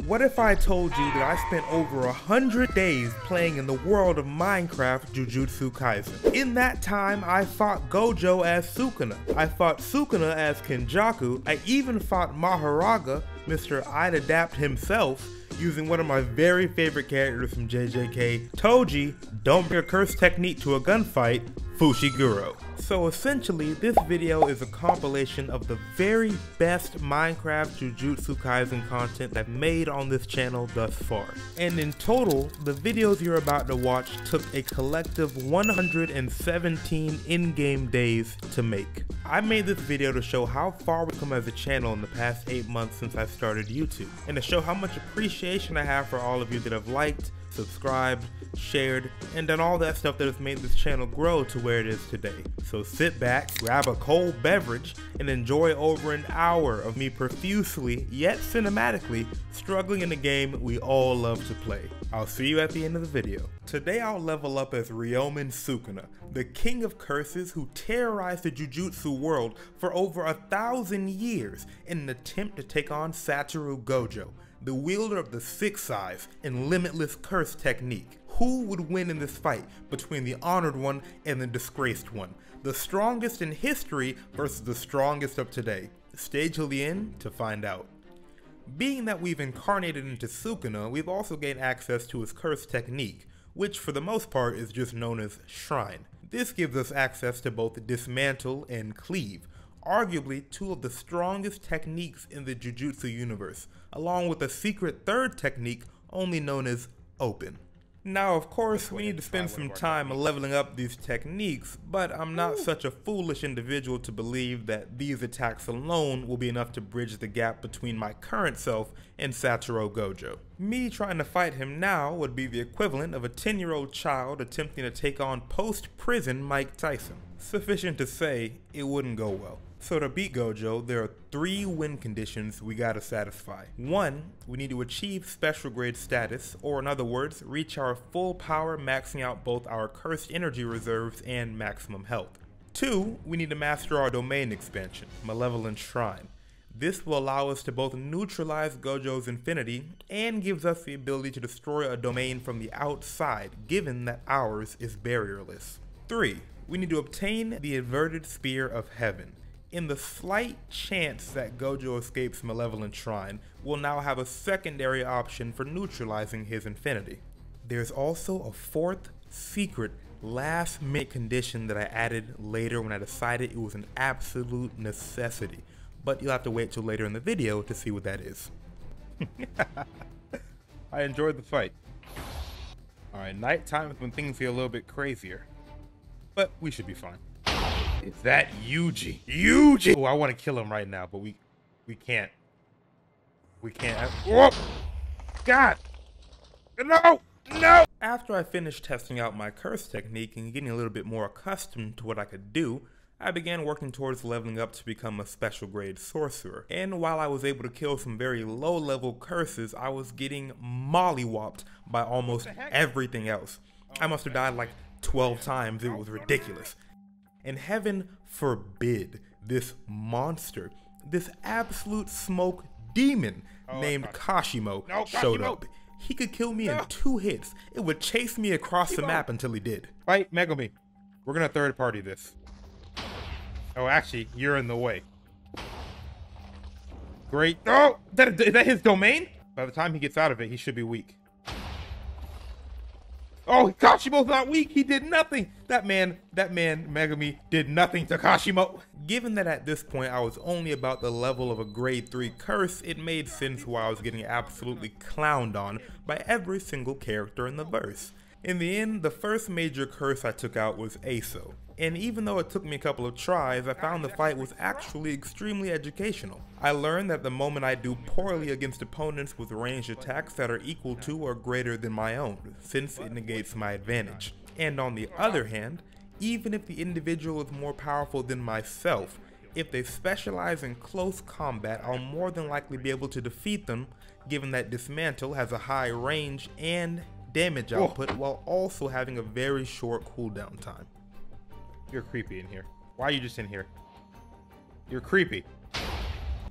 What if I told you that I spent over 100 days playing in the world of Minecraft Jujutsu Kaisen? In that time, I fought Gojo as Sukuna, I fought Sukuna as Kenjaku, I even fought Mahoraga, Mr. I'd Adapt himself, using one of my very favorite characters from JJK, Toji, don't bring a curse technique to a gunfight, Fushiguro. So essentially, this video is a compilation of the very best Minecraft Jujutsu Kaisen content I've made on this channel thus far. And in total, the videos you're about to watch took a collective 117 in-game days to make. I made this video to show how far we've come as a channel in the past 8 months since I started YouTube, and to show how much appreciation I have for all of you that have liked, subscribed, shared, and done all that stuff that has made this channel grow to where it is today. So sit back, grab a cold beverage, and enjoy over an hour of me profusely, yet cinematically, struggling in a game we all love to play. I'll see you at the end of the video. Today I'll level up as Ryomen Sukuna, the king of curses who terrorized the Jujutsu world for over 1,000 years in an attempt to take on Satoru Gojo, the wielder of the Six Eyes and Limitless Curse technique. Who would win in this fight between the honored one and the disgraced one? The strongest in history versus the strongest of today. Stay till the end to find out. Being that we've incarnated into Sukuna, we've also gained access to his curse technique, which for the most part is just known as Shrine. This gives us access to both Dismantle and Cleave, arguably two of the strongest techniques in the Jujutsu universe, along with a secret third technique only known as Open. Now of course we need to spend some time leveling up these techniques, but I'm not such a foolish individual to believe that these attacks alone will be enough to bridge the gap between my current self and Satoru Gojo. Me trying to fight him now would be the equivalent of a 10-year-old child attempting to take on post-prison Mike Tyson. Sufficient to say, it wouldn't go well. So to beat Gojo, there are 3 win conditions we gotta satisfy. 1, we need to achieve special grade status, or in other words, reach our full power, maxing out both our cursed energy reserves and maximum health. 2, we need to master our domain expansion, Malevolent Shrine. This will allow us to both neutralize Gojo's infinity and gives us the ability to destroy a domain from the outside, given that ours is barrierless. 3, we need to obtain the Inverted Spear of Heaven. In the slight chance that Gojo escapes Malevolent Shrine, we'll now have a secondary option for neutralizing his infinity. There's also a 4th, secret, last-minute condition that I added later when I decided it was an absolute necessity, but you'll have to wait till later in the video to see what that is. I enjoyed the fight. Alright, nighttime is when things get a little bit crazier, but we should be fine. Is that Yuji? Yuji! Oh, I want to kill him right now, but we can't. We can't. Whoa! God! No! No! After I finished testing out my curse technique and getting a little bit more accustomed to what I could do, I began working towards leveling up to become a special grade sorcerer. And while I was able to kill some very low level curses, I was getting mollywopped by almost everything else. I must have died like 12 times, it was ridiculous. And heaven forbid this monster, this absolute smoke demon named Kashimo showed up. He could kill me in 2 hits. It would chase me across the map until he did. Right, Megumi, we're gonna third party this. Oh, actually, you're in the way. Great. Oh, is that his domain? By the time he gets out of it, he should be weak. Oh, Kashimo's not weak. He did nothing. That man, Megumi, did nothing to Kashimo. Given that at this point I was only about the level of a grade 3 curse, it made sense why I was getting absolutely clowned on by every single character in the verse. In the end, the first major curse I took out was Aso. And even though it took me a couple of tries, I found the fight was actually extremely educational. I learned that the moment I do poorly against opponents with ranged attacks that are equal to or greater than my own, since it negates my advantage. And on the other hand, even if the individual is more powerful than myself, if they specialize in close combat, I'll more than likely be able to defeat them, given that Dismantle has a high range and damage output while also having a very short cooldown time. You're creepy in here. Why are you just in here? You're creepy.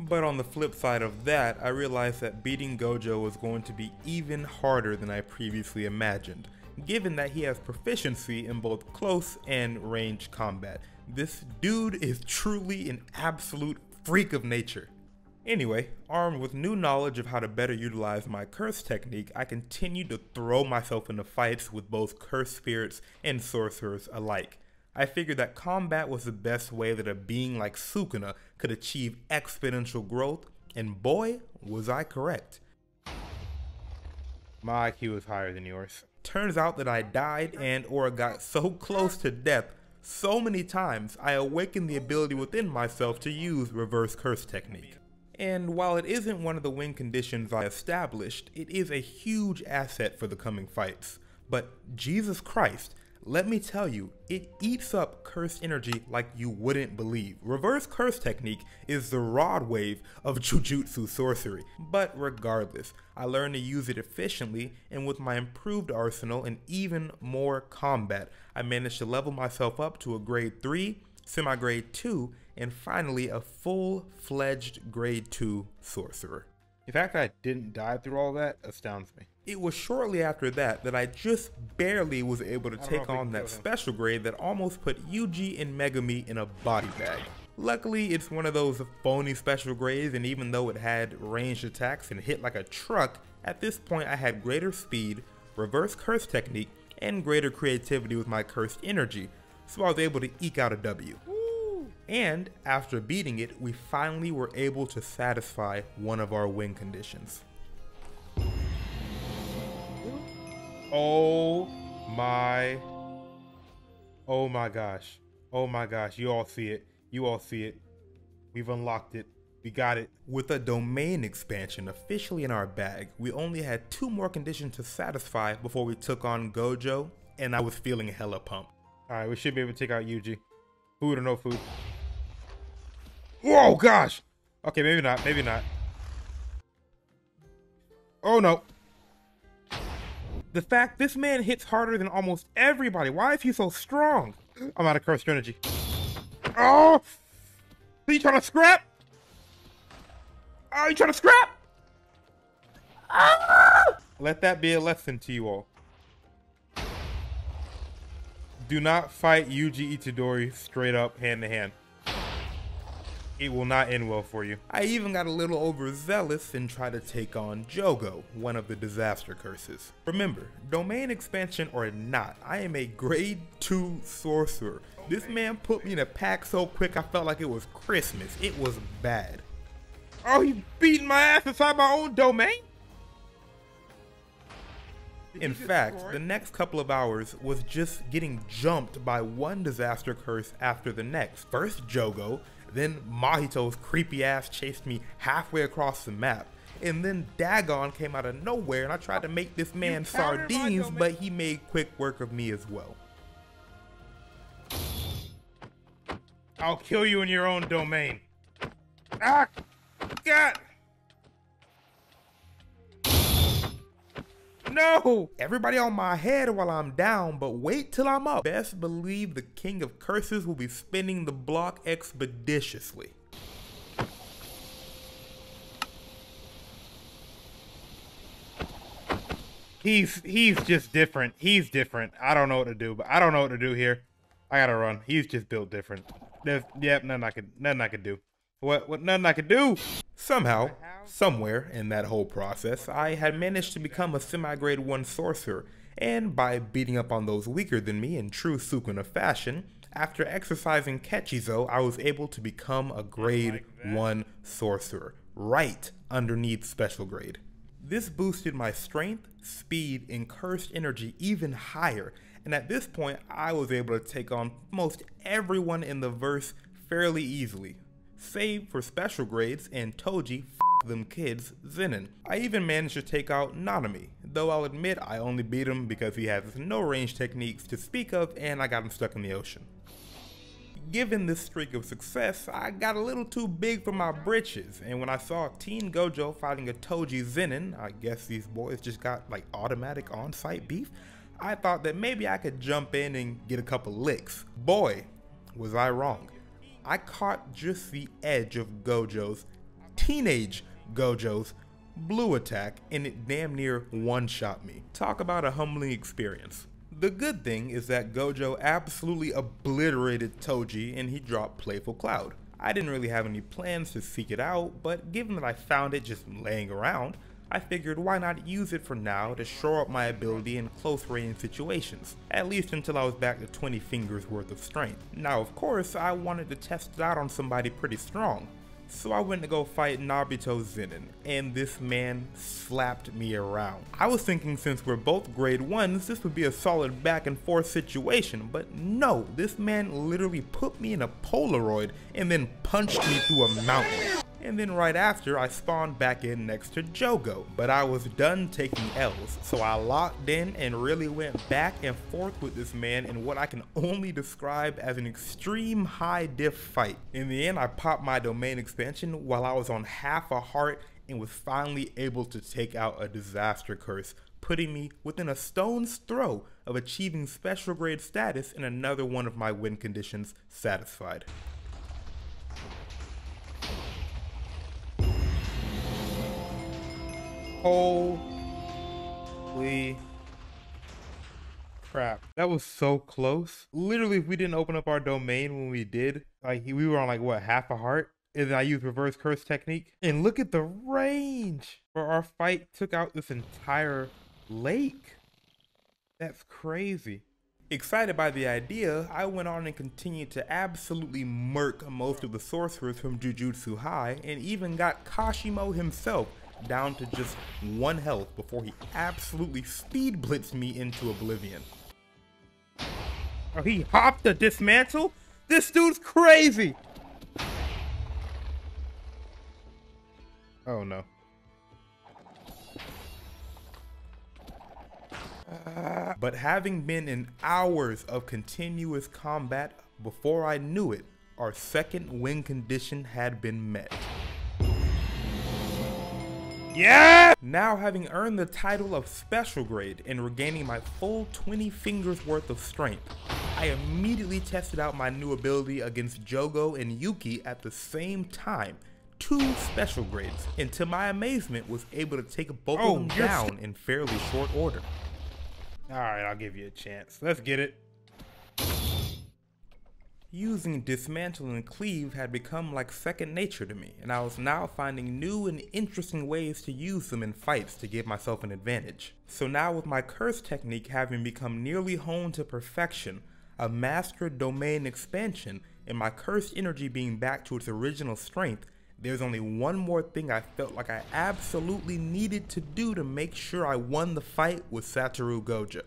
But on the flip side of that, I realized that beating Gojo was going to be even harder than I previously imagined, given that he has proficiency in both close and range combat. This dude is truly an absolute freak of nature. Anyway, armed with new knowledge of how to better utilize my curse technique, I continued to throw myself into fights with both cursed spirits and sorcerers alike. I figured that combat was the best way that a being like Sukuna could achieve exponential growth, and boy, was I correct. My IQ is higher than yours. Turns out that I died and or got so close to death so many times, I awakened the ability within myself to use reverse curse technique. And while it isn't one of the win conditions I established, it is a huge asset for the coming fights. But Jesus Christ, let me tell you, it eats up cursed energy like you wouldn't believe. Reverse curse technique is the rod wave of Jujutsu sorcery. But regardless, I learned to use it efficiently, and with my improved arsenal and even more combat, I managed to level myself up to a grade 3, semi-grade 2, and finally a full-fledged grade 2 sorcerer. The fact that I didn't die through all that astounds me. It was shortly after that I just barely was able to take on that special grade that almost put Yuji and Megumi in a body bag. Luckily, it's one of those phony special grades, and even though it had ranged attacks and hit like a truck, at this point I had greater speed, reverse curse technique, and greater creativity with my cursed energy, so I was able to eke out a W. And after beating it, we finally were able to satisfy one of our win conditions. Oh my gosh. Oh my gosh, you all see it. You all see it. We've unlocked it. We got it. With a domain expansion officially in our bag, we only had 2 more conditions to satisfy before we took on Gojo, and I was feeling hella pumped. Alright, we should be able to take out Yuji. Food or no food? Whoa, gosh! Okay, maybe not, maybe not. Oh no. The fact this man hits harder than almost everybody. Why is he so strong? I'm out of cursed energy. Oh! Are you trying to scrap? Are you trying to scrap? Ah! Let that be a lesson to you all. Do not fight Yuji Itadori straight up hand to hand. It will not end well for you. I even got a little overzealous and tried to take on Jogo, one of the disaster curses. Remember, domain expansion or not, I am a grade 2 sorcerer. This man put me in a pack so quick I felt like it was Christmas. It was bad. Oh, he's beating my ass inside my own domain? In fact, the next couple of hours was just getting jumped by one disaster curse after the next. First Jogo, then Mahito's creepy ass chased me halfway across the map, and then Dagon came out of nowhere and I tried to make this man sardines, but he made quick work of me as well. I'll kill you in your own domain. Ah! God! No! Everybody on my head while I'm down, but wait till I'm up. Best believe the King of Curses will be spinning the block expeditiously. He's just different. He's different. I don't know what to do, but I don't know what to do here. I gotta run. He's just built different. Yep, nothing I could do. What nothing I could do. Somehow, somewhere in that whole process, I had managed to become a semi-grade 1 sorcerer, and by beating up on those weaker than me in true Sukuna fashion, after exercising Kechizo, I was able to become a grade 1 sorcerer, right underneath special grade. This boosted my strength, speed, and cursed energy even higher, and at this point, I was able to take on most everyone in the verse fairly easily, save for special grades and Toji, them kids, Zenin. I even managed to take out Nanami, though I'll admit I only beat him because he has no range techniques to speak of and I got him stuck in the ocean. Given this streak of success, I got a little too big for my britches, and when I saw Teen Gojo fighting a Toji Zenin, I guess these boys just got like automatic on-site beef, I thought that maybe I could jump in and get a couple licks. Boy, was I wrong. I caught just the edge of Gojo's teenage Gojo's blue attack, and it damn near one-shot me. Talk about a humbling experience. The good thing is that Gojo absolutely obliterated Toji and he dropped Playful Cloud. I didn't really have any plans to seek it out, but given that I found it just laying around, I figured why not use it for now to shore up my ability in close range situations, at least until I was back to 20 fingers worth of strength. Now of course I wanted to test it out on somebody pretty strong, so I went to go fight Nobito Zenin, and this man slapped me around. I was thinking since we're both grade 1s, this would be a solid back and forth situation, but no, this man literally put me in a Polaroid and then punched me through a mountain. And then right after, I spawned back in next to Jogo, but I was done taking L's, so I locked in and really went back and forth with this man in what I can only describe as an extreme high diff fight. In the end, I popped my domain expansion while I was on half a heart and was finally able to take out a disaster curse, putting me within a stone's throw of achieving special grade status and another one of my win conditions satisfied. Holy crap. That was so close. Literally, if we didn't open up our domain when we did, like we were on like what, half a heart? And then I used reverse curse technique. And look at the range. For our fight took out this entire lake. That's crazy. Excited by the idea, I went on and continued to absolutely murk most of the sorcerers from Jujutsu High and even got Kashimo himself down to just 1 health before he absolutely speed blitzed me into oblivion. Oh, he hopped the dismantle? This dude's crazy! Oh no. But having been in hours of continuous combat, before I knew it, our second win condition had been met. Yeah! Now having earned the title of special grade and regaining my full 20 fingers worth of strength, I immediately tested out my new ability against Jogo and Yuki at the same time, 2 special grades, and to my amazement was able to take both of them down in fairly short order. Alright, I'll give you a chance. Let's get it. Using Dismantle and Cleave had become like second nature to me, and I was now finding new and interesting ways to use them in fights to give myself an advantage. So now with my curse technique having become nearly honed to perfection, a mastered domain expansion, and my cursed energy being back to its original strength, there's only one more thing I felt like I absolutely needed to do to make sure I won the fight with Satoru Gojo.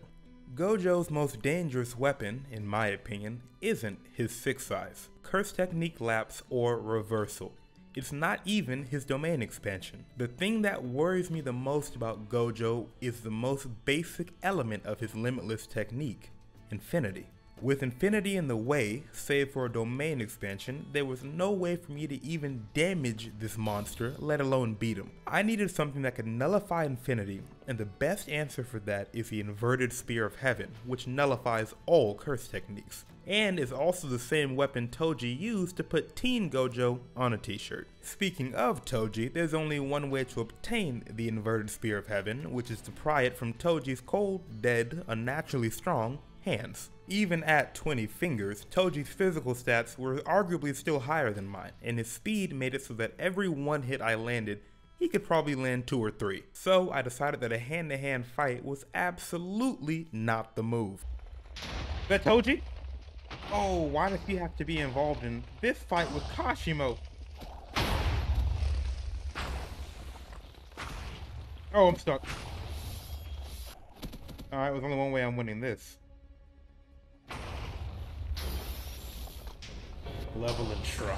Gojo's most dangerous weapon, in my opinion, isn't his 6 size, curse technique lapse, or reversal. It's not even his domain expansion. The thing that worries me the most about Gojo is the most basic element of his limitless technique, infinity. With infinity in the way, save for a domain expansion, there was no way for me to even damage this monster, let alone beat him. I needed something that could nullify infinity, and the best answer for that is the inverted Spear of Heaven, which nullifies all curse techniques, and is also the same weapon Toji used to put Teen Gojo on a t-shirt. Speaking of Toji, there's only one way to obtain the inverted Spear of Heaven, which is to pry it from Toji's cold, dead, unnaturally strong hands. Even at 20 fingers, Toji's physical stats were arguably still higher than mine, and his speed made it so that every one hit I landed, he could probably land 2 or 3. So I decided that a hand-to-hand fight was absolutely not the move. Is that Toji? Oh, why does he have to be involved in this fight with Kashimo? Oh, I'm stuck. Alright, there's only one way I'm winning this. Level and try.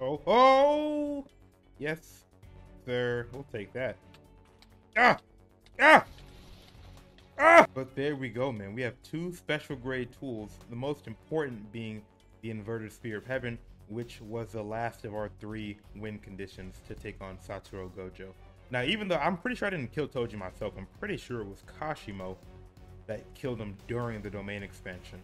Oh! Yes, sir. We'll take that. Ah! Ah! Ah! But there we go, man. We have 2 special grade tools, the most important being the inverted Spear of Heaven, which was the last of our 3 win conditions to take on Satoru Gojo. Now, even though I'm pretty sure I didn't kill Toji myself, I'm pretty sure it was Kashimo that killed him during the domain expansion.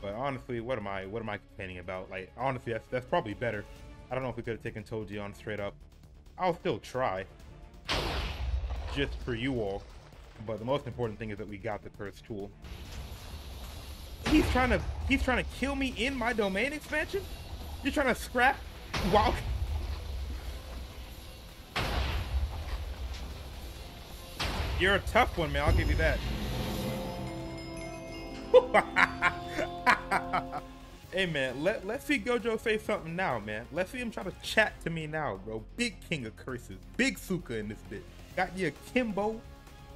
But honestly, what am I complaining about? Like, honestly, that's probably better. I don't know if we could have taken Toji on straight up. I'll still try, just for you all. But the most important thing is that we got the cursed tool. He's trying to kill me in my domain expansion? You're trying to scrap? Wow. You're a tough one, man. I'll give you that. Hey, man, let's see Gojo say something now, man. Let's see him try to chat to me now, bro. Big king of curses. Big Suka in this bit. Got you a Kimbo.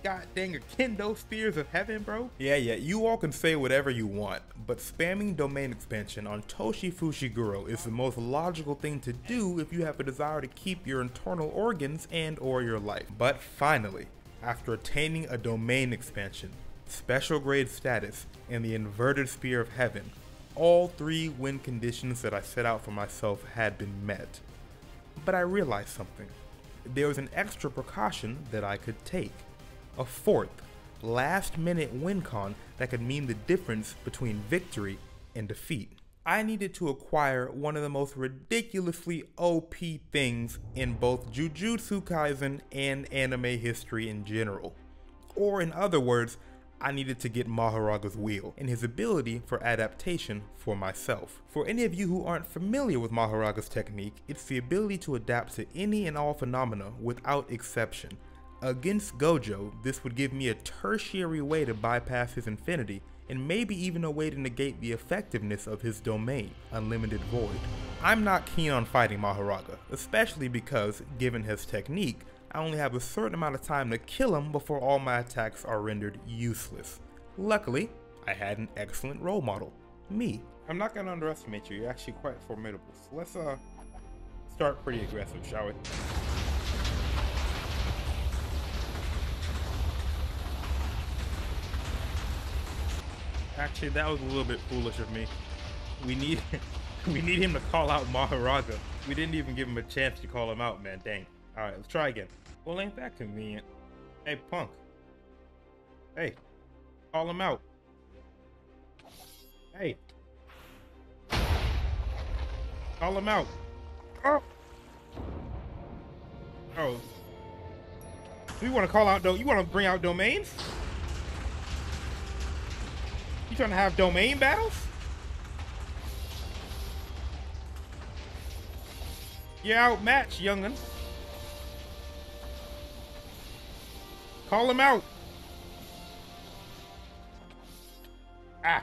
God dang a Kendo Spears of Heaven, bro. Yeah, you all can say whatever you want, but spamming domain expansion on Toshi Fushiguro is the most logical thing to do if you have a desire to keep your internal organs and or your life. But finally, after attaining a domain expansion, special grade status, and the inverted Spear of Heaven, all 3 win conditions that I set out for myself had been met. But I realized something. There was an extra precaution that I could take. A 4th, last-minute win con that could mean the difference between victory and defeat. I needed to acquire one of the most ridiculously OP things in both Jujutsu Kaisen and anime history in general. Or in other words, I needed to get Mahoraga's wheel and his ability for adaptation for myself. For any of you who aren't familiar with Mahoraga's technique, it's the ability to adapt to any and all phenomena without exception. Against Gojo, this would give me a tertiary way to bypass his infinity, and maybe even a way to negate the effectiveness of his domain, Unlimited Void. I'm not keen on fighting Mahoraga, especially because, given his technique, I only have a certain amount of time to kill him before all my attacks are rendered useless. Luckily, I had an excellent role model, me. I'm not gonna underestimate you, you're actually quite formidable. So let's start pretty aggressive, shall we? Actually, that was a little bit foolish of me. We need him to call out Mahoraga. We didn't even give him a chance to call him out, man. Dang. Alright, let's try again. Well, ain't that convenient? Hey, punk. Hey. Call him out. Hey. Call him out. Oh. Oh. You want to call out, you want to bring out domains? You trying to have domain battles? You're outmatched, young'un. Call him out. Ah.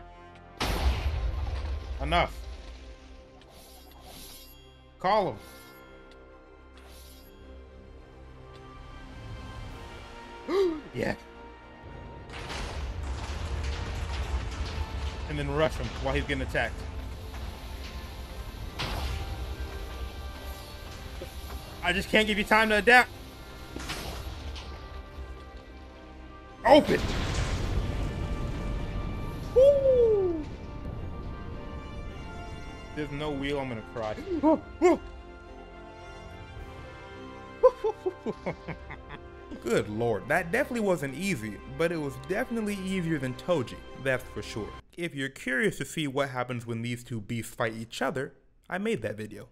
Enough. Call him. Yeah. And then rush him while he's getting attacked. I just can't give you time to adapt. Open! Woo! There's no wheel, I'm gonna cry. Good lord, that definitely wasn't easy, but it was definitely easier than Toji, that's for sure. If you're curious to see what happens when these two beasts fight each other, I made that video.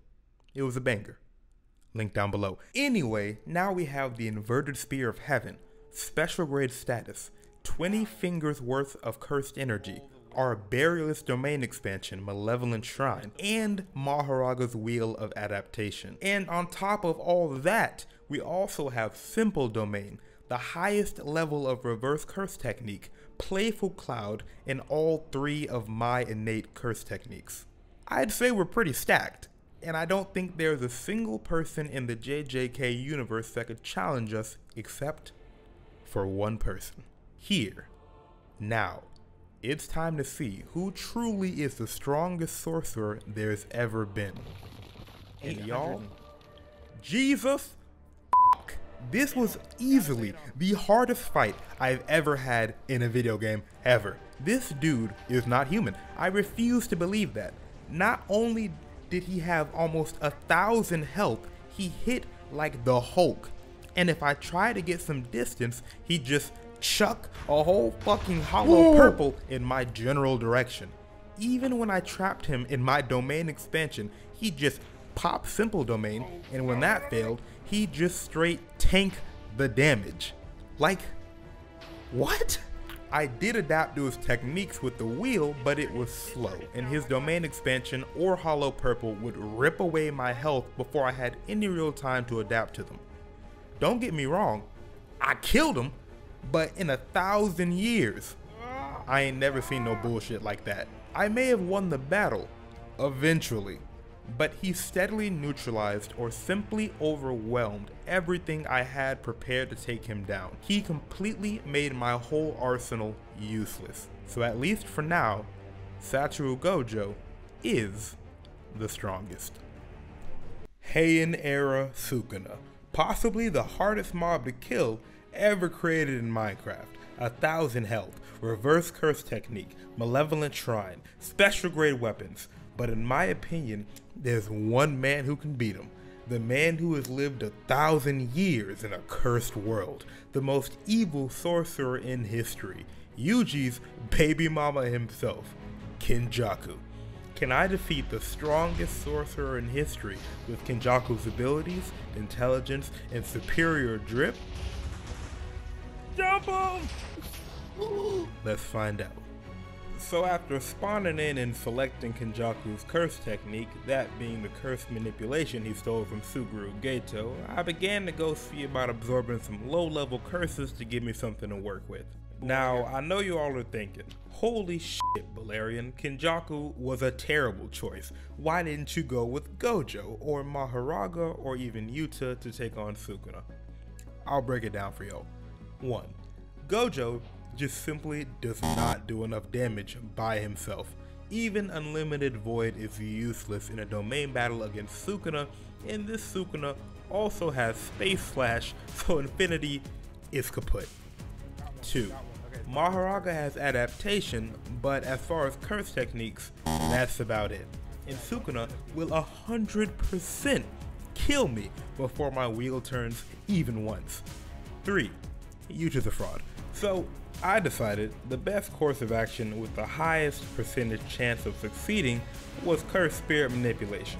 It was a banger. Link down below. Anyway, now we have the inverted Spear of Heaven, special grade status, 20 fingers worth of cursed energy, our burialist domain expansion, Malevolent Shrine, and Mahoraga's Wheel of Adaptation. And on top of all that, we also have Simple Domain, the highest level of reverse curse technique, Playful Cloud, and all 3 of my innate curse techniques. I'd say we're pretty stacked, and I don't think there's a single person in the JJK universe that could challenge us except for one person. Here, now, it's time to see who truly is the strongest sorcerer there's ever been. And y'all, Jesus, this was easily the hardest fight I've ever had in a video game, ever. This dude is not human. I refuse to believe that. Not only did he have almost 1,000 health, he hit like the Hulk. And if I try to get some distance, he just chuck a whole fucking hollow purple in my general direction. Even when I trapped him in my domain expansion, he just pop simple domain, and when that failed, he just straight tank the damage. Like, what? I did adapt to his techniques with the wheel, but it was slow, and his domain expansion or hollow purple would rip away my health before I had any real time to adapt to them. Don't get me wrong, I killed him, but in 1,000 years, I ain't never seen no bullshit like that. I may have won the battle, eventually, but he steadily neutralized or simply overwhelmed everything I had prepared to take him down. He completely made my whole arsenal useless. So at least for now, Satoru Gojo is the strongest. Heian era Sukuna, possibly the hardest mob to kill ever created in Minecraft. 1,000 health, reverse curse technique, malevolent shrine, special grade weapons. But in my opinion, there's one man who can beat him. The man who has lived 1,000 years in a cursed world. The most evil sorcerer in history. Yuji's baby mama himself, Kenjaku. Can I defeat the strongest sorcerer in history with Kenjaku's abilities, intelligence, and superior drip? Jump him! Let's find out. So after spawning in and selecting Kenjaku's curse technique, that being the curse manipulation he stole from Suguru Geto, I began to go see about absorbing some low-level curses to give me something to work with. Now, I know you all are thinking, holy shit, Balerion, Kenjaku was a terrible choice. Why didn't you go with Gojo, or Mahoraga, or even Yuta to take on Sukuna? I'll break it down for y'all. 1. Gojo just simply does not do enough damage by himself. Even Unlimited Void is useless in a domain battle against Sukuna, and this Sukuna also has Space Slash, so Infinity is kaput. 2. Mahoraga has adaptation, but as far as curse techniques, that's about it. And Sukuna will 100% kill me before my wheel turns even once. 3. Yuta's a fraud. So I decided the best course of action with the highest percentage chance of succeeding was curse spirit manipulation.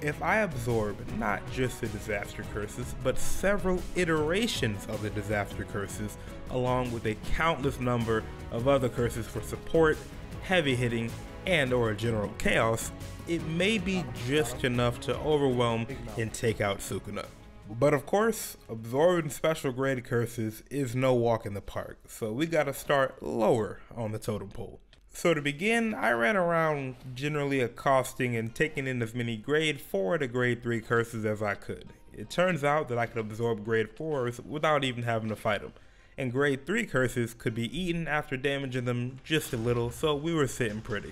If I absorb not just the disaster curses, but several iterations of the disaster curses, along with a countless number of other curses for support, heavy hitting, and or general chaos, it may be just enough to overwhelm and take out Sukuna. But of course, absorbing special grade curses is no walk in the park, so we gotta start lower on the totem pole. So to begin, I ran around generally accosting and taking in as many grade 4 to grade 3 curses as I could. It turns out that I could absorb grade 4s without even having to fight them, and grade 3 curses could be eaten after damaging them just a little, so we were sitting pretty.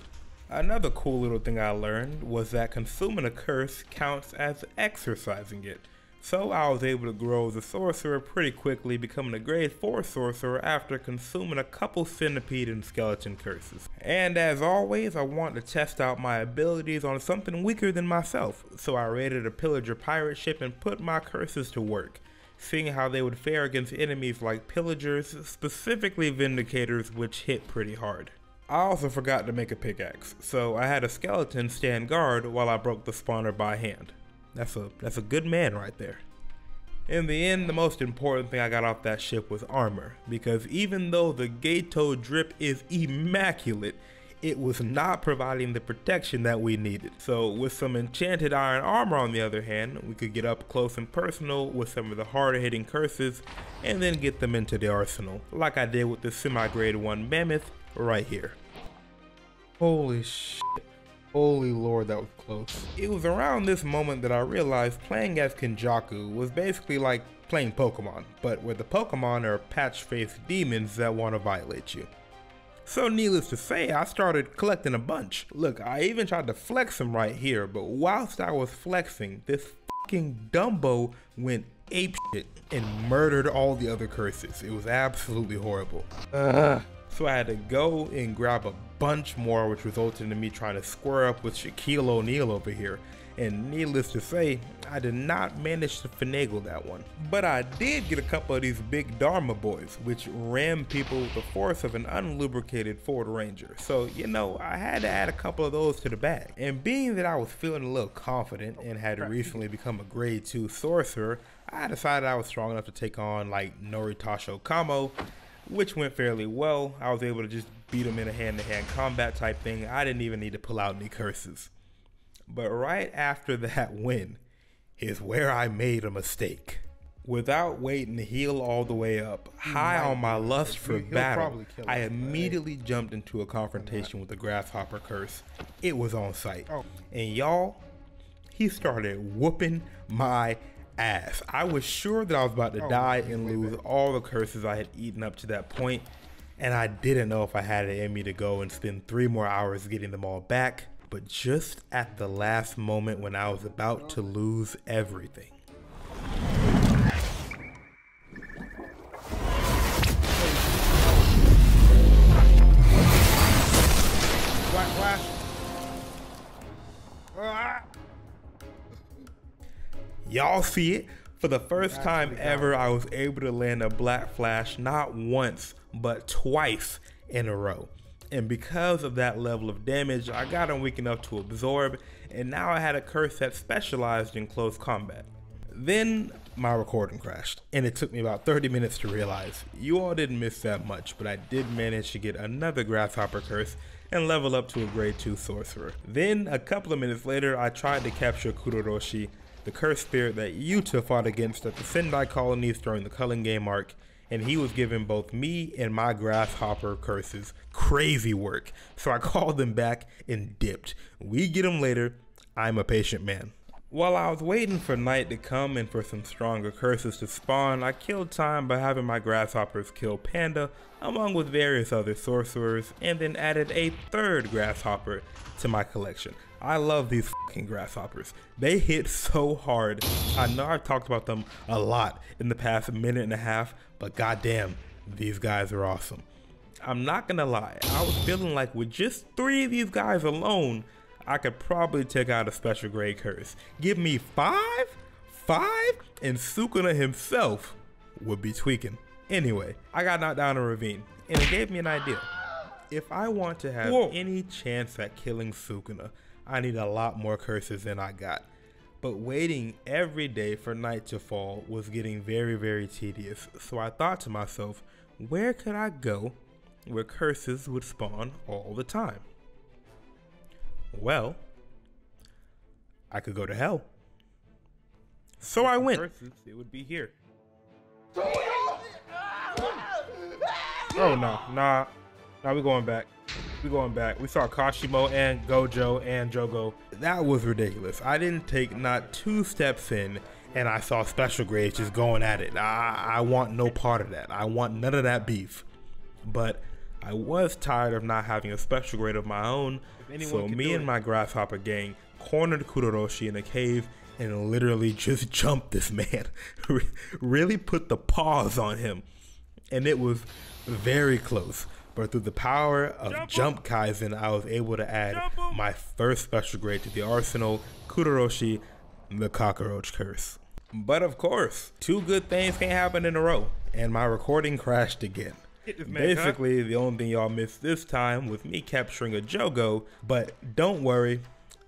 Another cool little thing I learned was that consuming a curse counts as exercising it. So I was able to grow as a sorcerer pretty quickly, becoming a grade 4 sorcerer after consuming a couple centipede and skeleton curses. And as always, I wanted to test out my abilities on something weaker than myself, so I raided a pillager pirate ship and put my curses to work, seeing how they would fare against enemies like pillagers, specifically vindicators, which hit pretty hard. I also forgot to make a pickaxe, so I had a skeleton stand guard while I broke the spawner by hand. That's a good man right there. In the end, the most important thing I got off that ship was armor, because even though the Geto drip is immaculate, it was not providing the protection that we needed. So with some enchanted iron armor on the other hand, we could get up close and personal with some of the harder hitting curses and then get them into the arsenal, like I did with the semi-grade 1 mammoth right here. Holy shit. Holy lord, that was close. It was around this moment that I realized playing as Kenjaku was basically like playing Pokemon, but where the Pokemon are patch-faced demons that want to violate you. So needless to say, I started collecting a bunch. Look, I even tried to flex them right here, but whilst I was flexing, this fucking Dumbo went apeshit and murdered all the other curses. It was absolutely horrible. So I had to go and grab a bunch more, which resulted in me trying to square up with Shaquille O'Neal over here. And needless to say, I did not manage to finagle that one. But I did get a couple of these big Dharma boys, which ram people with the force of an unlubricated Ford Ranger. So, you know, I had to add a couple of those to the bag. And being that I was feeling a little confident and had recently become a grade 2 sorcerer, I decided I was strong enough to take on like Noritasho Kamo, which went fairly well. I was able to just beat him in a hand-to-hand combat type thing. I didn't even need to pull out any curses. But right after that win is where I made a mistake. Without waiting to heal all the way up, high on my lust for battle, I immediately jumped into a confrontation with the Grasshopper curse. It was on sight. And y'all, he started whooping my ass. I was sure that I was about to die and lose all the curses I had eaten up to that point, and I didn't know if I had it in me to go and spend 3 more hours getting them all back. But just at the last moment when I was about to lose everything. Y'all see it? For the first time ever, I was able to land a Black Flash not once, but twice in a row. And because of that level of damage, I got him weak enough to absorb, and now I had a curse that specialized in close combat. Then my recording crashed, and it took me about 30 minutes to realize. You all didn't miss that much, but I did manage to get another Grasshopper curse and level up to a grade 2 sorcerer. Then, a couple of minutes later, I tried to capture Kuroroshi, the cursed spirit that Yuta fought against at the Sendai colonies during the Culling Game arc, and he was giving both me and my Grasshopper curses crazy work. So I called them back and dipped. We get them later. I'm a patient man. While I was waiting for night to come and for some stronger curses to spawn, I killed time by having my Grasshoppers kill Panda, along with various other sorcerers, and then added a third Grasshopper to my collection. I love these fucking Grasshoppers. They hit so hard. I know I've talked about them a lot in the past minute and a half, but goddamn, these guys are awesome. I'm not gonna lie, I was feeling like with just 3 of these guys alone, I could probably take out a special grade curse. Give me 5, and Sukuna himself would be tweaking. Anyway, I got knocked down a ravine, and it gave me an idea. If I want to have any chance at killing Sukuna, I need a lot more curses than I got. But waiting every day for night to fall was getting very, very tedious, so I thought to myself, where could I go where curses would spawn all the time? Well, I could go to hell. So I went. It would be here. Oh no, nah, we're going back. We saw Kashimo and Gojo and Jogo. That was ridiculous. I didn't take not 2 steps in and I saw special grades just going at it. I want no part of that. I want none of that beef. But I was tired of not having a special grade of my own, so me and my Grasshopper gang cornered Kuroroshi in a cave and literally just jumped this man. Really put the paws on him. And it was very close. But through the power of Jump Kaisen, I was able to add my first special grade to the arsenal, Kuroroshi, the Cockroach Curse. But of course, 2 good things can't happen in a row, and my recording crashed again. Basically, the only thing y'all missed this time was me capturing a Jogo, but don't worry,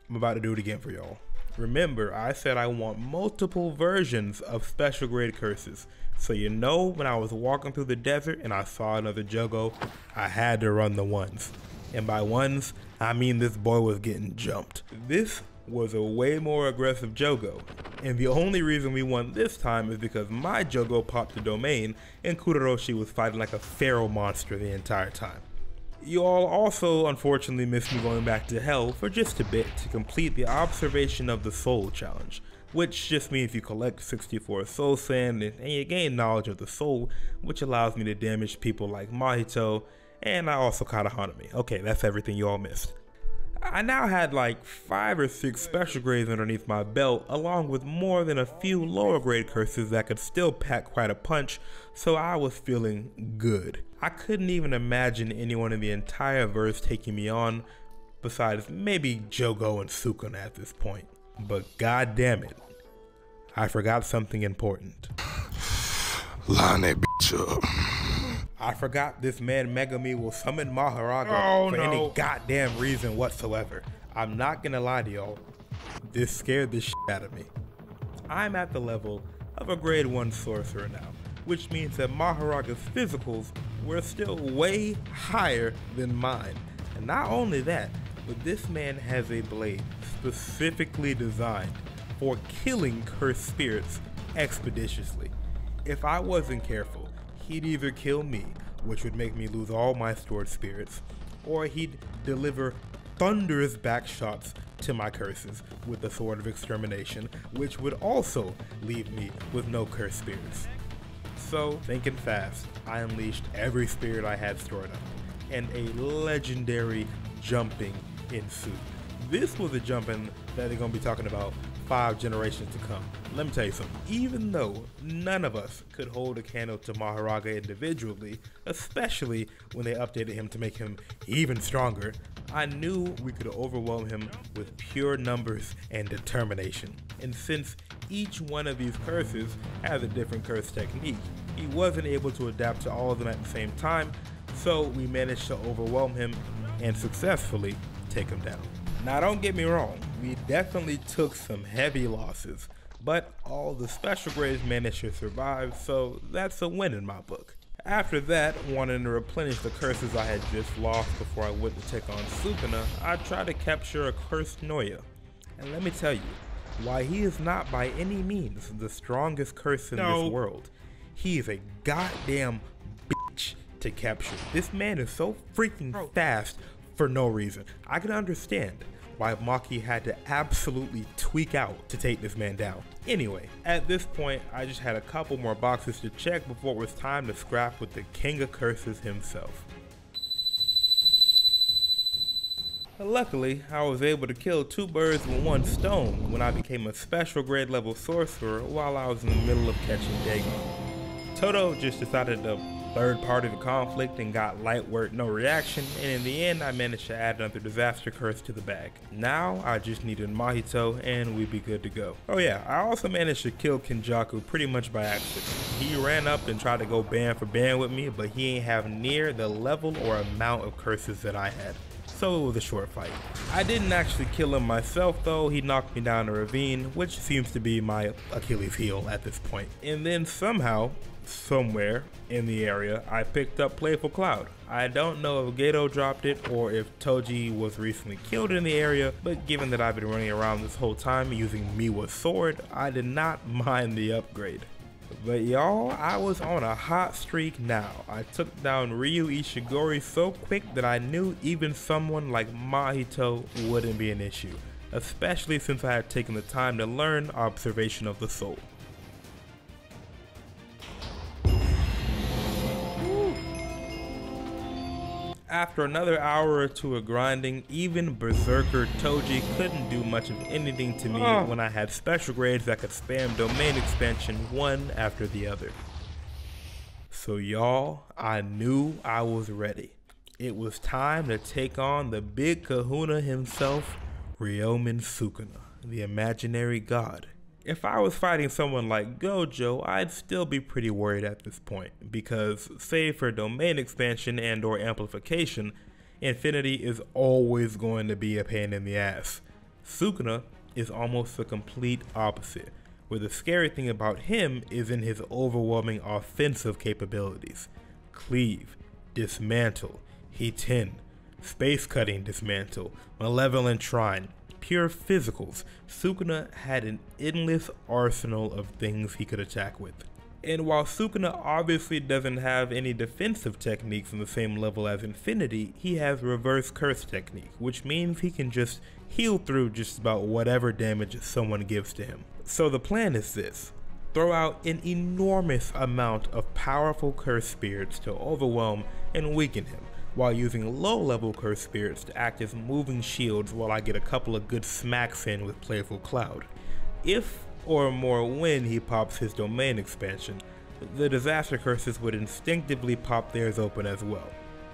I'm about to do it again for y'all. Remember, I said I want multiple versions of special grade curses. So you know, when I was walking through the desert and I saw another Jogo, I had to run the ones. And by ones, I mean this boy was getting jumped. This was a way more aggressive Jogo. And the only reason we won this time is because my Jogo popped the domain and Kuroroshi was fighting like a feral monster the entire time. You all also unfortunately missed me going back to hell for just a bit to complete the Observation of the Soul challenge, which just means you collect 64 soul sand and you gain knowledge of the soul, which allows me to damage people like Mahito, and I also caught a Hanami. Okay, that's everything you all missed. I now had like 5 or 6 special grades underneath my belt, along with more than a few lower grade curses that could still pack quite a punch, so I was feeling good. I couldn't even imagine anyone in the entire verse taking me on, besides maybe Jogo and Sukuna at this point. But god damn it, I forgot something important. Line that bitch up. I forgot this man Megami will summon Mahoraga for any goddamn reason whatsoever. I'm not gonna lie to y'all, this scared the shit out of me. I'm at the level of a grade 1 sorcerer now, which means that Mahoraga's physicals were still way higher than mine. And not only that, but this man has a blade specifically designed for killing cursed spirits expeditiously. If I wasn't careful, he'd either kill me, which would make me lose all my stored spirits, or he'd deliver thunderous backshots to my curses with the Sword of Extermination, which would also leave me with no cursed spirits. So, thinking fast, I unleashed every spirit I had stored up, and a legendary jumping ensued. This was a jumping that they're gonna be talking about 5 generations to come. Let me tell you something, even though none of us could hold a candle to Mahoraga individually, especially when they updated him to make him even stronger, I knew we could overwhelm him with pure numbers and determination. And since each one of these curses has a different curse technique, he wasn't able to adapt to all of them at the same time, so we managed to overwhelm him and successfully take him down. Now don't get me wrong, we definitely took some heavy losses, but all the special grades managed to survive, so that's a win in my book. After that, wanting to replenish the curses I had just lost before I went to take on Sukuna, I tried to capture a cursed Noya. And let me tell you, while he is not by any means the strongest curse in this world, he is a goddamn bitch to capture. This man is so freaking fast for no reason. I can understand why Maki had to absolutely tweak out to take this man down. Anyway, at this point, I just had a couple more boxes to check before it was time to scrap with the King of Curses himself. Luckily, I was able to kill 2 birds with 1 stone when I became a special grade level sorcerer while I was in the middle of catching Dagon. Toto just decided to third party the conflict and got light work, no reaction, and in the end I managed to add another disaster curse to the bag. Now I just needed Mahito and we'd be good to go. Oh yeah, I also managed to kill Kenjaku pretty much by accident. He ran up and tried to go band for band with me, but he ain't have near the level or amount of curses that I had. So it was a short fight. I didn't actually kill him myself though, he knocked me down a ravine, which seems to be my Achilles heel at this point. And then somehow, somewhere in the area, I picked up Playful Cloud. I don't know if Gojo dropped it or if Toji was recently killed in the area, but given that I've been running around this whole time using Miwa's sword, I did not mind the upgrade. But y'all, I was on a hot streak now. I took down Ryu Ishigori so quick that I knew even someone like Mahito wouldn't be an issue, especially since I had taken the time to learn Observation of the Soul. After another hour or two of grinding, even Berserker Toji couldn't do much of anything to me when I had special grades that could spam domain expansion one after the other. So y'all, I knew I was ready. It was time to take on the big kahuna himself, Ryomen Sukuna, the imaginary god. If I was fighting someone like Gojo, I'd still be pretty worried at this point, because save for domain expansion and or amplification, Infinity is always going to be a pain in the ass. Sukuna is almost the complete opposite, where the scary thing about him is in his overwhelming offensive capabilities. Cleave, dismantle, Hiten, space cutting dismantle, malevolent shrine, pure physicals. Sukuna had an endless arsenal of things he could attack with. And while Sukuna obviously doesn't have any defensive techniques on the same level as Infinity, he has reverse curse technique, which means he can just heal through just about whatever damage someone gives to him. So the plan is this: throw out an enormous amount of powerful curse spirits to overwhelm and weaken him, while using low-level cursed spirits to act as moving shields while I get a couple of good smacks in with Playful Cloud. If or more when he pops his domain expansion, the disaster curses would instinctively pop theirs open as well.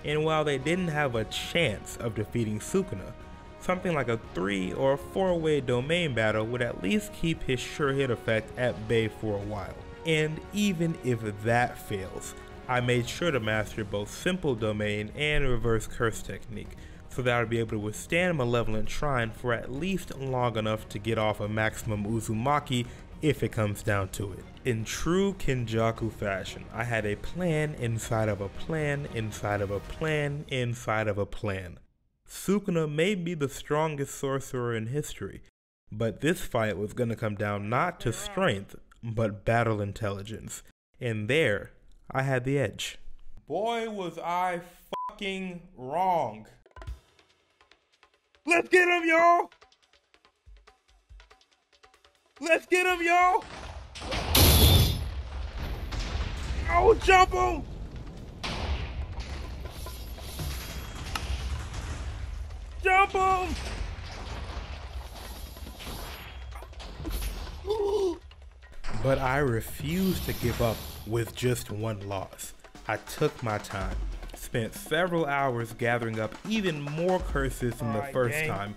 And while they didn't have a chance of defeating Sukuna, something like a 3 or 4-way domain battle would at least keep his sure hit effect at bay for a while. And even if that fails, I made sure to master both simple domain and reverse curse technique, so that I would be able to withstand Malevolent Shrine for at least long enough to get off a maximum Uzumaki if it comes down to it. In true Kenjaku fashion, I had a plan inside of a plan inside of a plan inside of a plan. Sukuna may be the strongest sorcerer in history, but this fight was going to come down not to strength, but battle intelligence. And there, I had the edge. Boy, was I fucking wrong. Let's get him, y'all! Let's get him, y'all! Oh, jump him! Jump him! But I refused to give up with just one loss. I took my time, spent several hours gathering up even more curses than the first time.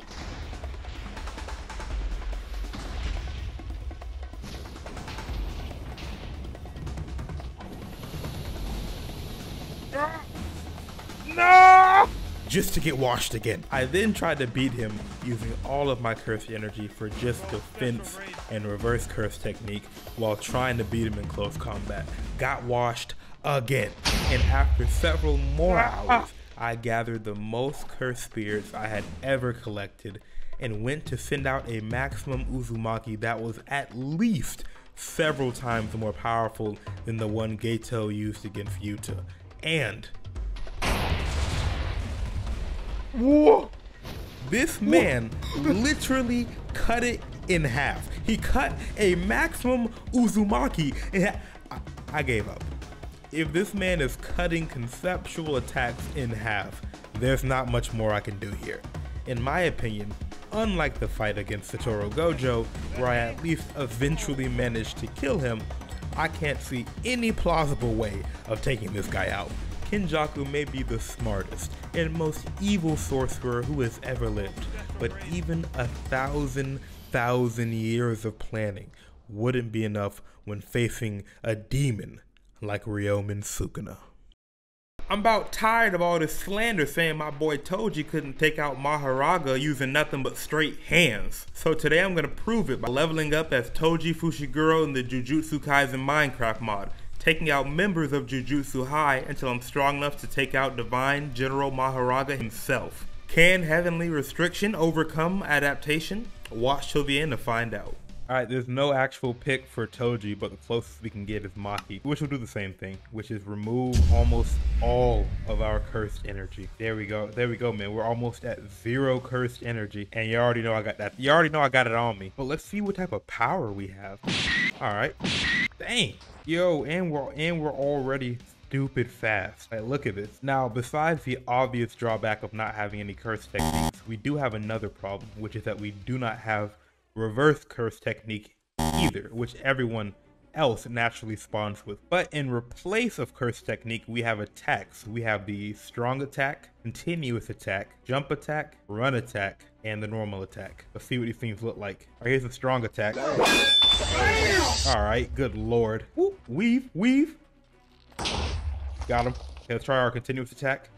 No! Just to get washed again. I then tried to beat him using all of my curse energy for just defense and reverse curse technique while trying to beat him in close combat. Got washed again. And after several more hours, I gathered the most cursed spirits I had ever collected and went to send out a maximum Uzumaki that was at least several times more powerful than the one Gojo used against Yuta. And whoa! This man literally cut it in half. He cut a maximum Uzumaki in half. I gave up. If this man is cutting conceptual attacks in half, there's not much more I can do here. In my opinion, unlike the fight against Satoru Gojo, where I at least eventually managed to kill him, I can't see any plausible way of taking this guy out. Kenjaku may be the smartest and most evil sorcerer who has ever lived, but even 1,000 years of planning wouldn't be enough when facing a demon like Ryomen Sukuna. I'm about tired of all this slander saying my boy Toji couldn't take out Mahoraga using nothing but straight hands. So today I'm going to prove it by leveling up as Toji Fushiguro in the Jujutsu Kaisen Minecraft mod, taking out members of Jujutsu High until I'm strong enough to take out Divine General Mahoraga himself. Can Heavenly Restriction overcome adaptation? Watch till the end to find out. Alright, there's no actual pick for Toji, but the closest we can get is Maki, which will do the same thing, which is remove almost all of our cursed energy. There we go, man. We're almost at 0 cursed energy, and you already know I got that. You already know I got it on me. But let's see what type of power we have. Alright. Dang. Yo, and we're already stupid fast. Alright, look at this. Now, besides the obvious drawback of not having any curse techniques, we do have another problem, which is that we do not have reverse curse technique either, which everyone else naturally spawns with. But in replace of curse technique, we have attacks. We have the strong attack, continuous attack, jump attack, run attack, and the normal attack. Let's see what these things look like. All right, here's the strong attack. All right, good lord. Woo, weave. Got him. Okay, let's try our continuous attack.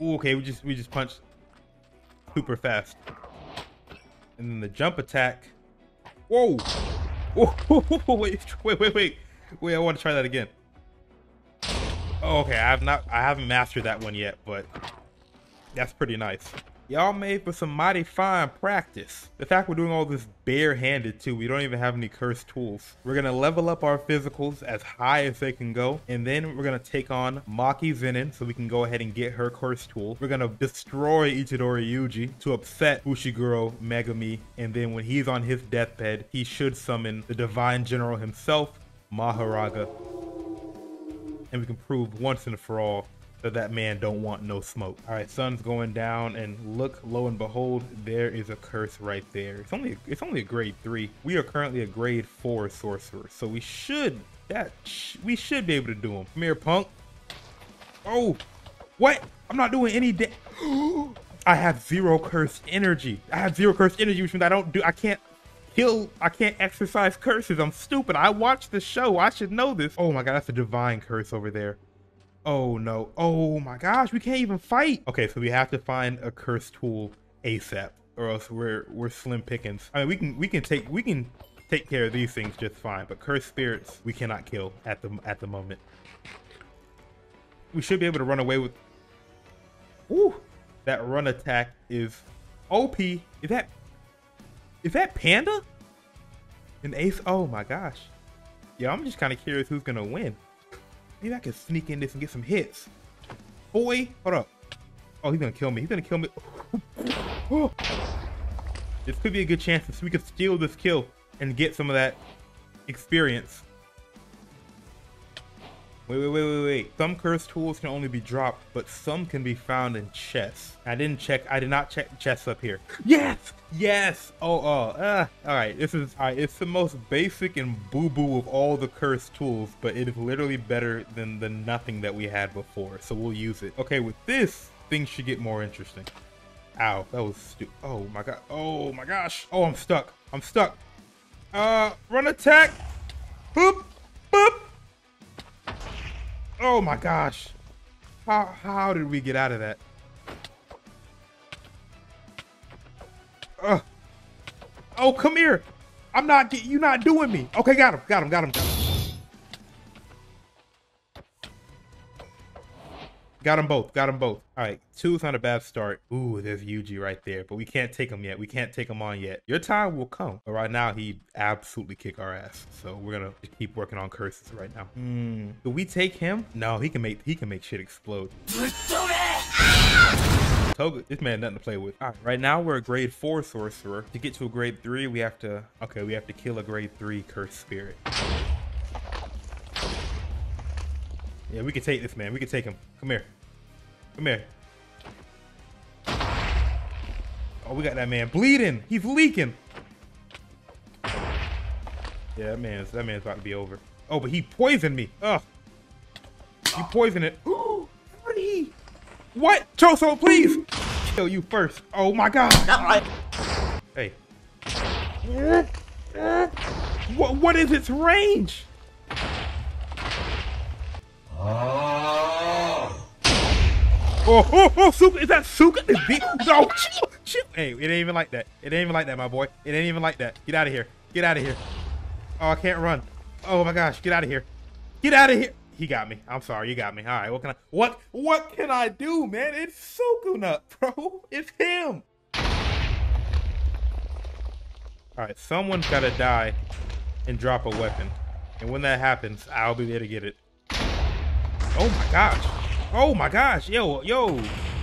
Ooh, okay, we just punched super fast. And then the jump attack. Whoa! Whoa, wait, I want to try that again. Oh, okay, I haven't mastered that one yet, but that's pretty nice. Y'all made for some mighty fine practice. The fact we're doing all this barehanded too, we don't even have any cursed tools. We're gonna level up our physicals as high as they can go, and then we're gonna take on Maki Zenin so we can go ahead and get her cursed tool. We're gonna destroy Itadori Yuji to upset Fushiguro Megami, and then when he's on his deathbed, he should summon the Divine General himself, Mahoraga. and we can prove once and for all that that man don't want no smoke. All right, sun's going down, and look, lo and behold, there is a curse right there. It's only a grade 3. We are currently a grade 4 sorcerer, so we should be able to do him. Come here, punk. Oh, what? I'm not doing any I have 0 cursed energy. Which means I can't exercise curses. I'm stupid. I watched the show. I should know this. Oh my god, that's a divine curse over there. Oh no. Oh my gosh, we can't even fight. Okay, so we have to find a curse tool ASAP, or else we're slim pickings. I mean, we can take care of these things just fine, but cursed spirits we cannot kill at the moment. We should be able to run away with. Ooh, that run attack is OP. Is that Panda? An ace? Oh my gosh. Yeah, I'm just kind of curious who's gonna win. Maybe I can sneak in this and get some hits. Boy, hold up. Oh, he's gonna kill me. Oh. This could be a good chance so we could steal this kill and get some of that experience. Wait. Some curse tools can only be dropped, but some can be found in chests. I did not check the chests up here. Yes! All right, it's the most basic and boo-boo of all the cursed tools, but it is literally better than the nothing that we had before, so we'll use it. Okay, with this, things should get more interesting. Ow, that was stupid. Oh my god. Oh my gosh. Oh, I'm stuck. Run attack. Boop, boop. Oh my gosh. How did we get out of that? Oh, come here. You're not doing me. Okay, got him. Got them both. All right, 2's not a bad start. Ooh, there's Yuji right there, but we can't take him yet. We can't take him on yet. Your time will come. But right now, he absolutely kick our ass. So we're gonna keep working on curses right now. Do we take him? No, he can make shit explode. Toga, this man nothing to play with. All right now we're a grade 4 sorcerer. To get to a grade 3, we have to kill a grade 3 cursed spirit. Yeah, we can take this man. We can take him. Come here. Oh, we got that man bleeding. He's leaking. Yeah, that man's about to be over. Oh, but he poisoned me. Ugh. He poisoned it. What? Choso, please. Kill you first. Oh my god. Hey. What is its range? Oh, Sukuna, is that Sukuna? No, chill. Hey, it ain't even like that. My boy. It ain't even like that. Get out of here. Oh, I can't run. Oh my gosh, get out of here. He got me. I'm sorry, you got me. All right, what can I do, man? It's Sukuna, bro. It's him. All right, someone's gotta die and drop a weapon. And when that happens, I'll be there to get it. Oh my gosh. Yo.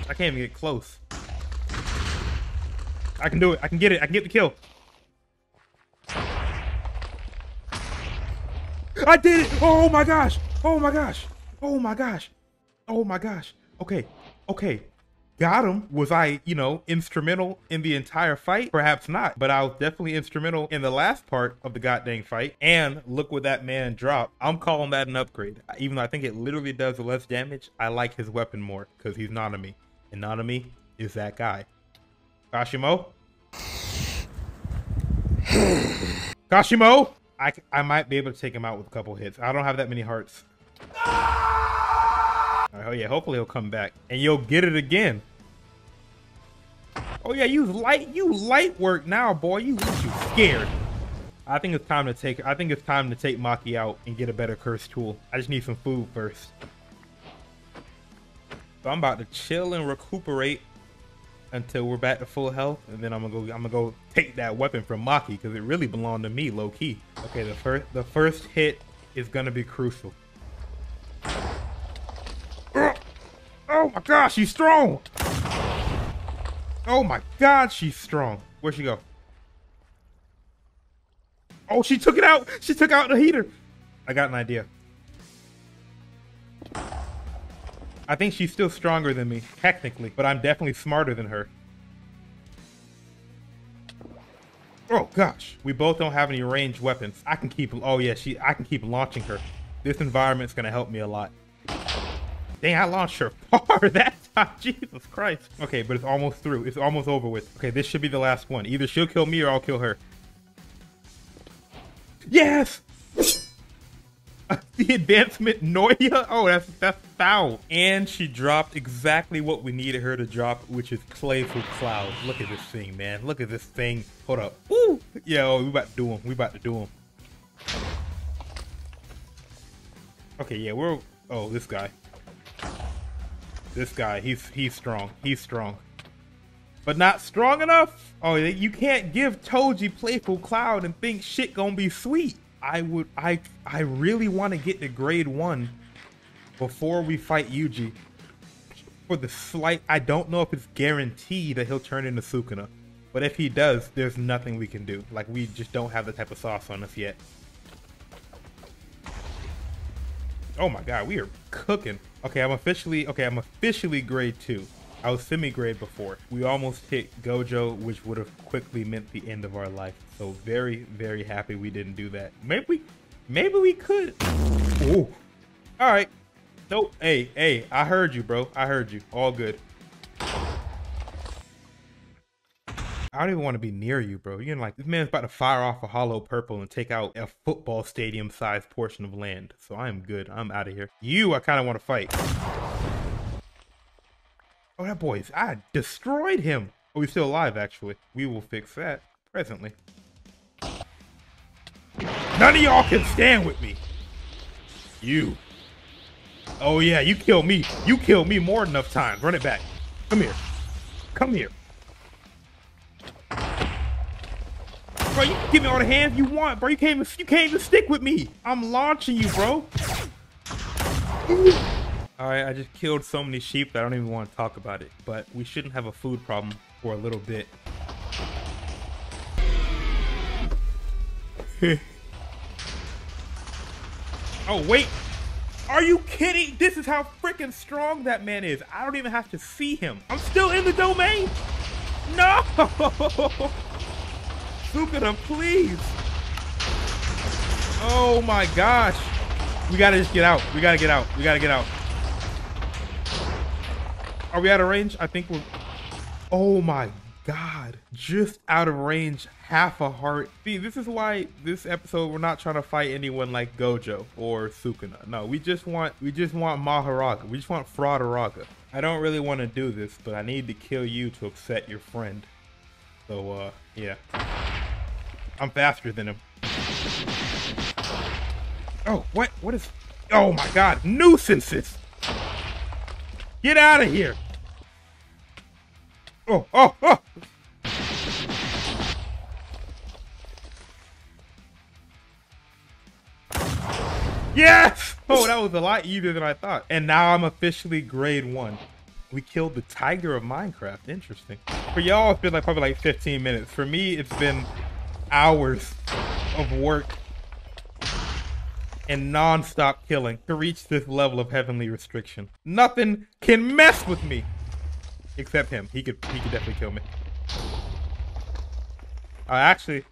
I can't even get close. I can do it. I can get it. I can get the kill. I did it. Oh my gosh. Okay. Got him. Was I, instrumental in the entire fight? Perhaps not, but I was definitely instrumental in the last part of the goddamn fight. And look what that man dropped. I'm calling that an upgrade. Even though I think it literally does less damage, I like his weapon more because he's Nanami. And Nanami is that guy. Kashimo? Kashimo? I might be able to take him out with a couple hits. I don't have that many hearts. Oh yeah, hopefully he'll come back and you'll get it again. Oh yeah, you light work now, boy. You scared. I think it's time to take Maki out and get a better curse tool. I just need some food first. So I'm about to chill and recuperate until we're back to full health, and then I'm gonna go take that weapon from Maki because it really belonged to me, low key. Okay, the first hit is gonna be crucial. Oh my gosh, she's strong! Oh my god, she's strong. Where'd she go? Oh, she took it out! She took out the heater! I got an idea. I think she's still stronger than me, technically, but I'm definitely smarter than her. Oh gosh, we both don't have any ranged weapons. I can keep, oh yeah, I can keep launching her. This environment's gonna help me a lot. Dang, I launched her far that time, Jesus Christ. Okay, but it's almost through, it's almost over with. Okay, this should be the last one. Either she'll kill me or I'll kill her. Yes! The advancement Noya? Oh, that's foul. And she dropped exactly what we needed her to drop, which is Playful Cloud. Look at this thing, man. Look at this thing. Hold up. Woo! Yeah, oh, we about to do him. We about to do him. Okay, yeah, we're... Oh, this guy. This guy, he's strong. He's strong. But not strong enough? Oh, you can't give Toji Playful Cloud and think shit gonna be sweet. I really want to get to grade 1 before we fight Yuji. For the slight, I don't know if it's guaranteed that he'll turn into Sukuna. But if he does, there's nothing we can do. Like, we just don't have the type of sauce on us yet. Oh my god, we are cooking. Okay, I'm officially grade 2. I was semi-grade before. We almost hit Gojo, which would have quickly meant the end of our life. So very, very happy we didn't do that. Maybe we could. Ooh. All right. Nope. Hey, I heard you, bro. I heard you. All good. I don't even want to be near you, bro. You're like, this man's about to fire off a hollow purple and take out a football stadium-sized portion of land. So I am good. I'm out of here. You, I kind of want to fight. Oh, that boy's... I destroyed him. Oh, he's still alive, actually. We will fix that presently. None of y'all can stand with me. You. Oh, yeah, you kill me. You killed me more than enough times. Run it back. Come here. Come here. Bro, you can give me all the hands you want, bro. You can't even stick with me. I'm launching you, bro. All right, I just killed so many sheep that I don't even want to talk about it. But we shouldn't have a food problem for a little bit. Oh, wait. Are you kidding? This is how freaking strong that man is. I don't even have to see him. I'm still in the domain. No! Sukuna, please. Oh my gosh. We gotta just get out. We gotta get out. We gotta get out. Are we out of range? I think we're... Oh my god. Just out of range, half a heart. See, this is why this episode we're not trying to fight anyone like Gojo or Sukuna. No, we just want Mahoraga. We just want Frauderaga. I don't really want to do this, but I need to kill you to upset your friend. So, yeah. I'm faster than him. Oh, what? What is... Oh my god, nuisances! Get out of here! Oh! Yes! Oh, that was a lot easier than I thought. And now I'm officially grade 1. We killed the tiger of Minecraft. Interesting. For y'all, it's been like probably like 15 minutes. For me, it's been hours of work and non-stop killing to reach this level of heavenly restriction. Nothing can mess with me except him. He could definitely kill me. Actually,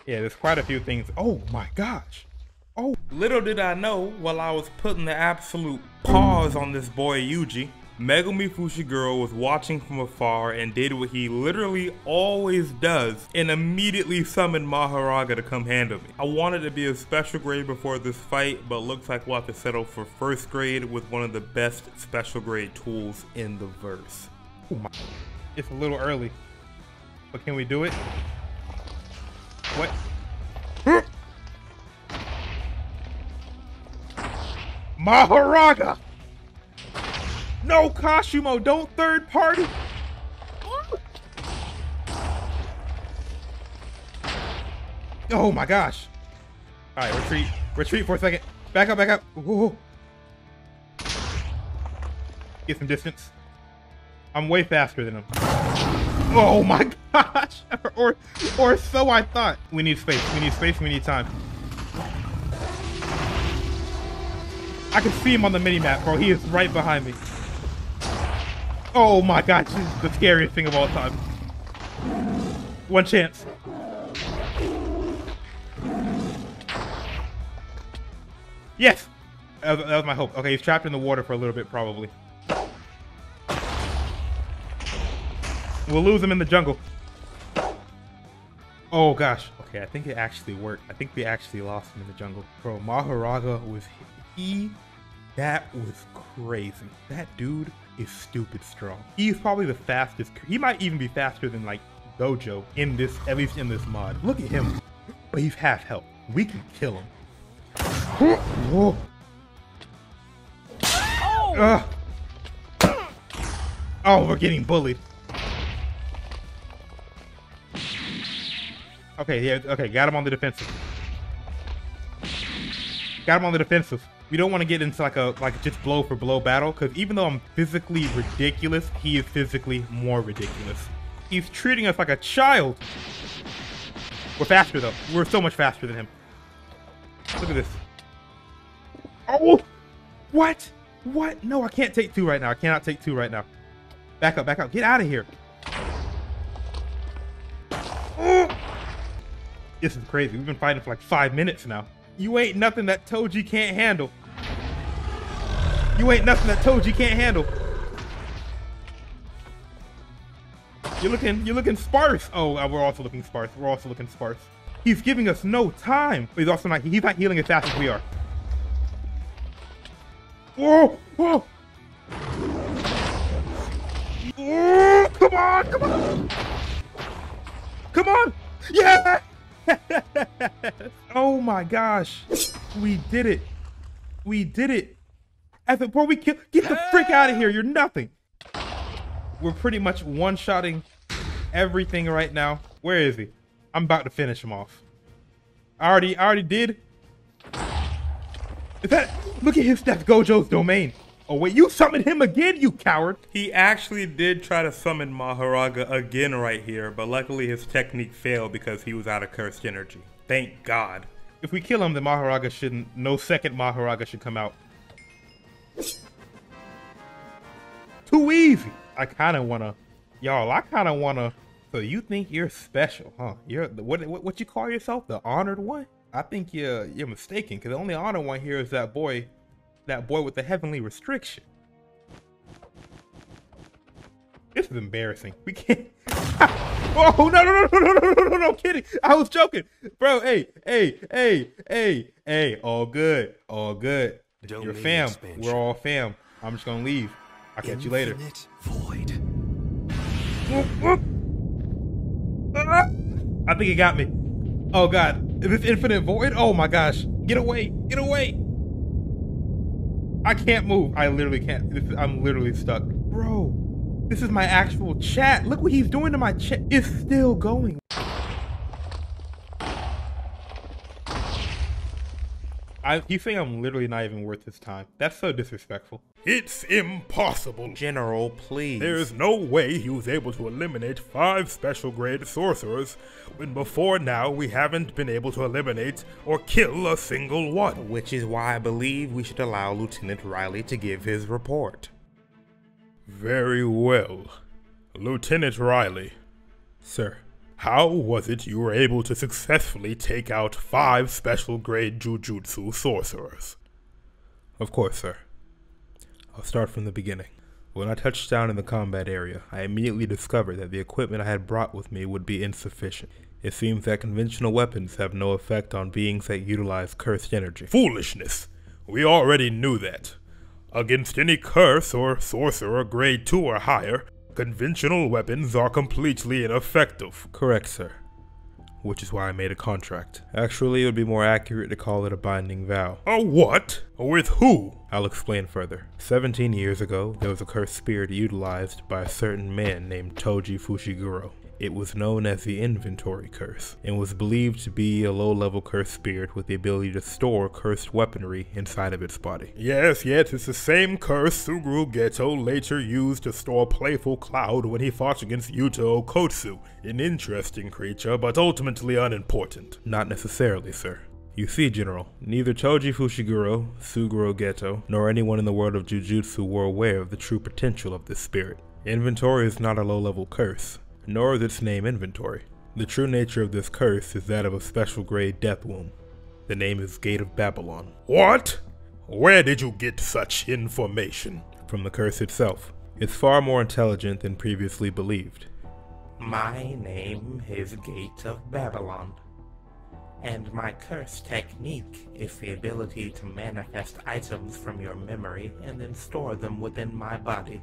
yeah, there's quite a few things. Oh my gosh. Oh, little did I know, while I was putting the absolute pause on this boy Yuji, Megumi Fushiguro was watching from afar and did what he literally always does and immediately summoned Mahoraga to come handle me. I wanted to be a special grade before this fight, but looks like we'll have to settle for first grade with one of the best special grade tools in the verse. Oh my. It's a little early, but can we do it? What? Mahoraga! No, Kashumo, don't third party! Oh my gosh. Alright, retreat. Retreat for a second. Back up, back up. Whoa. Get some distance. I'm way faster than him. Oh my gosh! or so I thought. We need space. We need space. We need time. I can see him on the mini-map, bro. He is right behind me. Oh my god, this is the scariest thing of all time. One chance. Yes! That was my hope. Okay, he's trapped in the water for a little bit, probably. We'll lose him in the jungle. Oh gosh. Okay, I think it actually worked. I think we actually lost him in the jungle. Bro, Mahoraga was... That was crazy. That dude is stupid strong. He's probably the fastest. He might even be faster than like Gojo in this, at least in this mod. Look at him. But he's half health. We can kill him. Whoa. Oh, we're getting bullied. Okay, yeah, okay, got him on the defensive. Got him on the defensive. We don't want to get into like just blow for blow battle, because even though I'm physically ridiculous, he is physically more ridiculous. He's treating us like a child. We're faster though. We're so much faster than him. Look at this. Oh! What? What? No, I can't take two right now. I cannot take two right now. Back up, back up. Get out of here. Oh! This is crazy. We've been fighting for like 5 minutes now. You ain't nothing that Toji can't handle. You ain't nothing that Toji can't handle. You're looking sparse. Oh, we're also looking sparse. We're also looking sparse. He's giving us no time. But he's not healing as fast as we are. Whoa! Whoa! Oh, come on! Come on! Come on! Yeah! Oh my gosh. We did it. We did it. Before we kill, get the frick out of here. You're nothing. We're pretty much one-shotting everything right now. Where is he? I'm about to finish him off. I already did. Is that, look at his, that's Gojo's domain. Oh wait, you summoned him again, you coward. He actually did try to summon Mahoraga again right here, but luckily his technique failed because he was out of cursed energy. Thank God. If we kill him, then Mahoraga shouldn't, no second Mahoraga should come out. Too easy. I kind of wanna, so you think you're special, huh? You're, what you call yourself, the honored one? I think you're mistaken, because the only honored one here is that boy with the heavenly restriction. This is embarrassing. We can't. Oh no, kidding. I was joking, bro. Hey, all good. You're fam. Expansion. We're all fam. I'm just gonna leave. I'll catch you later. Void. I think he got me. Oh god, is this infinite void? Oh my gosh, get away, get away. I can't move. I literally can't. I'm literally stuck. Bro, this is my actual chat. Look what he's doing to my chat. It's still going. He's saying I'm literally not even worth his time. That's so disrespectful. It's impossible. General, please. There's no way he was able to eliminate 5 special grade sorcerers when before now we haven't been able to eliminate or kill a single one. Which is why I believe we should allow Lieutenant Riley to give his report. Very well. Lieutenant Riley. Sir. How was it you were able to successfully take out 5 special grade Jujutsu sorcerers? Of course, sir. I'll start from the beginning. When I touched down in the combat area, I immediately discovered that the equipment I had brought with me would be insufficient. It seems that conventional weapons have no effect on beings that utilize cursed energy. Foolishness! We already knew that. Against any curse or sorcerer grade 2 or higher, conventional weapons are completely ineffective. Correct, sir. Which is why I made a contract. Actually, it would be more accurate to call it a binding vow. A what? With who? I'll explain further. 17 years ago, there was a cursed spirit utilized by a certain man named Toji Fushiguro. It was known as the Inventory Curse, and was believed to be a low-level cursed spirit with the ability to store cursed weaponry inside of its body. Yes, it's the same curse Suguru Geto later used to store Playful Cloud when he fought against Yuta Okotsu. An interesting creature, but ultimately unimportant. Not necessarily, sir. You see, General, neither Toji Fushiguro, Suguru Geto, nor anyone in the world of Jujutsu were aware of the true potential of this spirit. Inventory is not a low-level curse, nor is its name inventory. The true nature of this curse is that of a special grade death womb. The name is Gate of Babylon. What? Where did you get such information? From the curse itself. It's far more intelligent than previously believed. My name is Gate of Babylon, and my curse technique is the ability to manifest items from your memory and then store them within my body,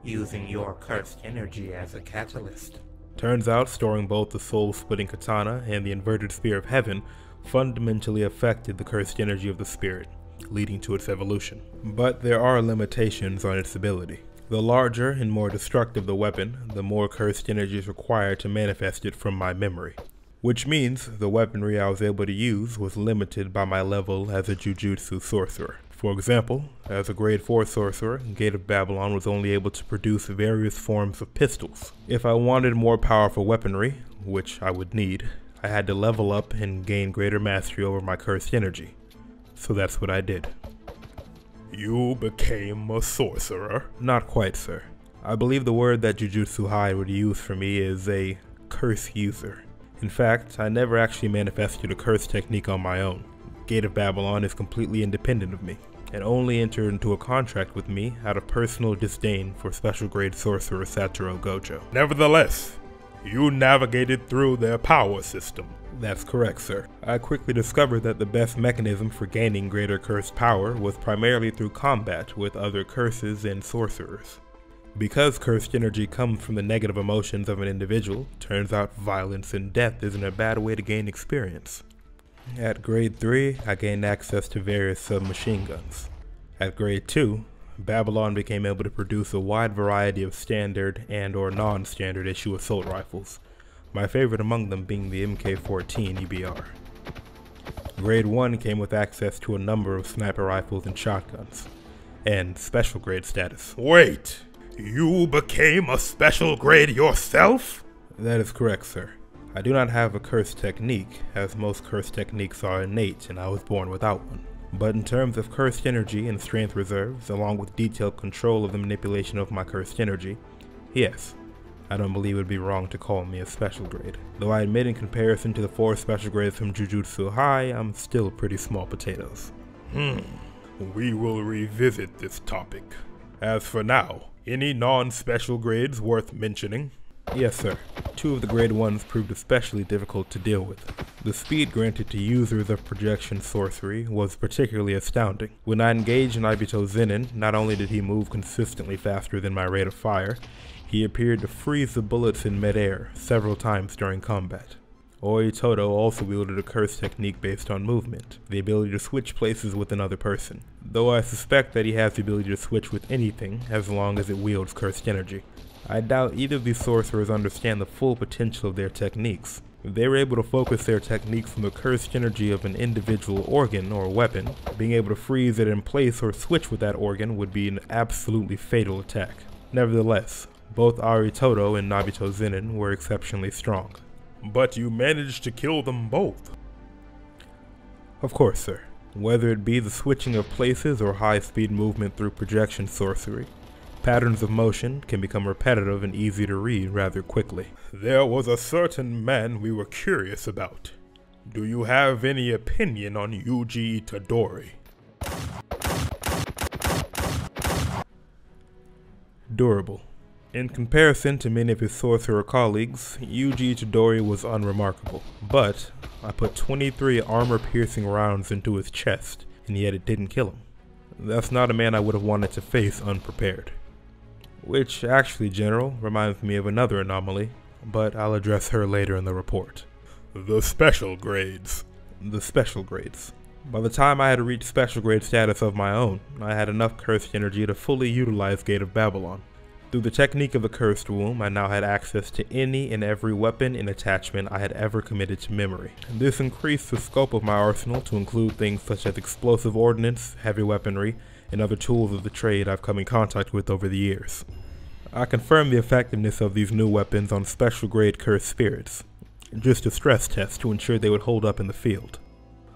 using your cursed energy as a catalyst. Turns out storing both the soul-splitting katana and the inverted spear of heaven fundamentally affected the cursed energy of the spirit, leading to its evolution. But there are limitations on its ability. The larger and more destructive the weapon, the more cursed energy is required to manifest it from my memory. Which means the weaponry I was able to use was limited by my level as a Jujutsu sorcerer. For example, as a grade 4 sorcerer, Gate of Babylon was only able to produce various forms of pistols. If I wanted more powerful weaponry, which I would need, I had to level up and gain greater mastery over my cursed energy. So that's what I did. You became a sorcerer? Not quite, sir. I believe the word that Jujutsu High would use for me is a curse user. In fact, I never actually manifested a curse technique on my own. Gate of Babylon is completely independent of me, and only entered into a contract with me out of personal disdain for special grade sorcerer Satoru Gojo. Nevertheless, you navigated through their power system. That's correct, sir. I quickly discovered that the best mechanism for gaining greater cursed power was primarily through combat with other curses and sorcerers. Because cursed energy comes from the negative emotions of an individual, turns out violence and death isn't a bad way to gain experience. At grade 3, I gained access to various submachine guns. At grade 2, Babylon became able to produce a wide variety of standard and/or non-standard issue assault rifles, my favorite among them being the MK14 EBR. Grade 1 came with access to a number of sniper rifles and shotguns, and special grade status. Wait, you became a special grade yourself? That is correct, sir. I do not have a curse technique, as most curse techniques are innate and I was born without one. But in terms of cursed energy and strength reserves, along with detailed control of the manipulation of my cursed energy, yes, I don't believe it would be wrong to call me a special grade. Though I admit in comparison to the 4 special grades from Jujutsu High, I'm still pretty small potatoes. We will revisit this topic. As for now, any non-special grades worth mentioning? Yes, sir. 2 of the grade 1s proved especially difficult to deal with. The speed granted to users of projection sorcery was particularly astounding. When I engaged in Ibito Zenin, not only did he move consistently faster than my rate of fire, he appeared to freeze the bullets in midair several times during combat. Oi Todo also wielded a curse technique based on movement, the ability to switch places with another person, though I suspect that he has the ability to switch with anything as long as it wields cursed energy. I doubt either of these sorcerers understand the full potential of their techniques. If they were able to focus their techniques from the cursed energy of an individual organ or weapon, being able to freeze it in place or switch with that organ would be an absolutely fatal attack. Nevertheless, both Aritoto and Nabito Zenin were exceptionally strong. But you managed to kill them both. Of course, sir. Whether it be the switching of places or high-speed movement through projection sorcery, patterns of motion can become repetitive and easy to read rather quickly. There was a certain man we were curious about. Do you have any opinion on Yuji Itadori? Durable. In comparison to many of his sorcerer colleagues, Yuji Itadori was unremarkable, but I put 23 armor-piercing rounds into his chest, and yet it didn't kill him. That's not a man I would have wanted to face unprepared. Which actually, General, reminds me of another anomaly, but I'll address her later in the report. The special grades. The special grades. By the time I had reached special grade status of my own, I had enough cursed energy to fully utilize Gate of Babylon. Through the technique of the Cursed Womb, I now had access to any and every weapon and attachment I had ever committed to memory. This increased the scope of my arsenal to include things such as explosive ordnance, heavy weaponry, and other tools of the trade I've come in contact with over the years. I confirmed the effectiveness of these new weapons on special grade cursed spirits, just a stress test to ensure they would hold up in the field.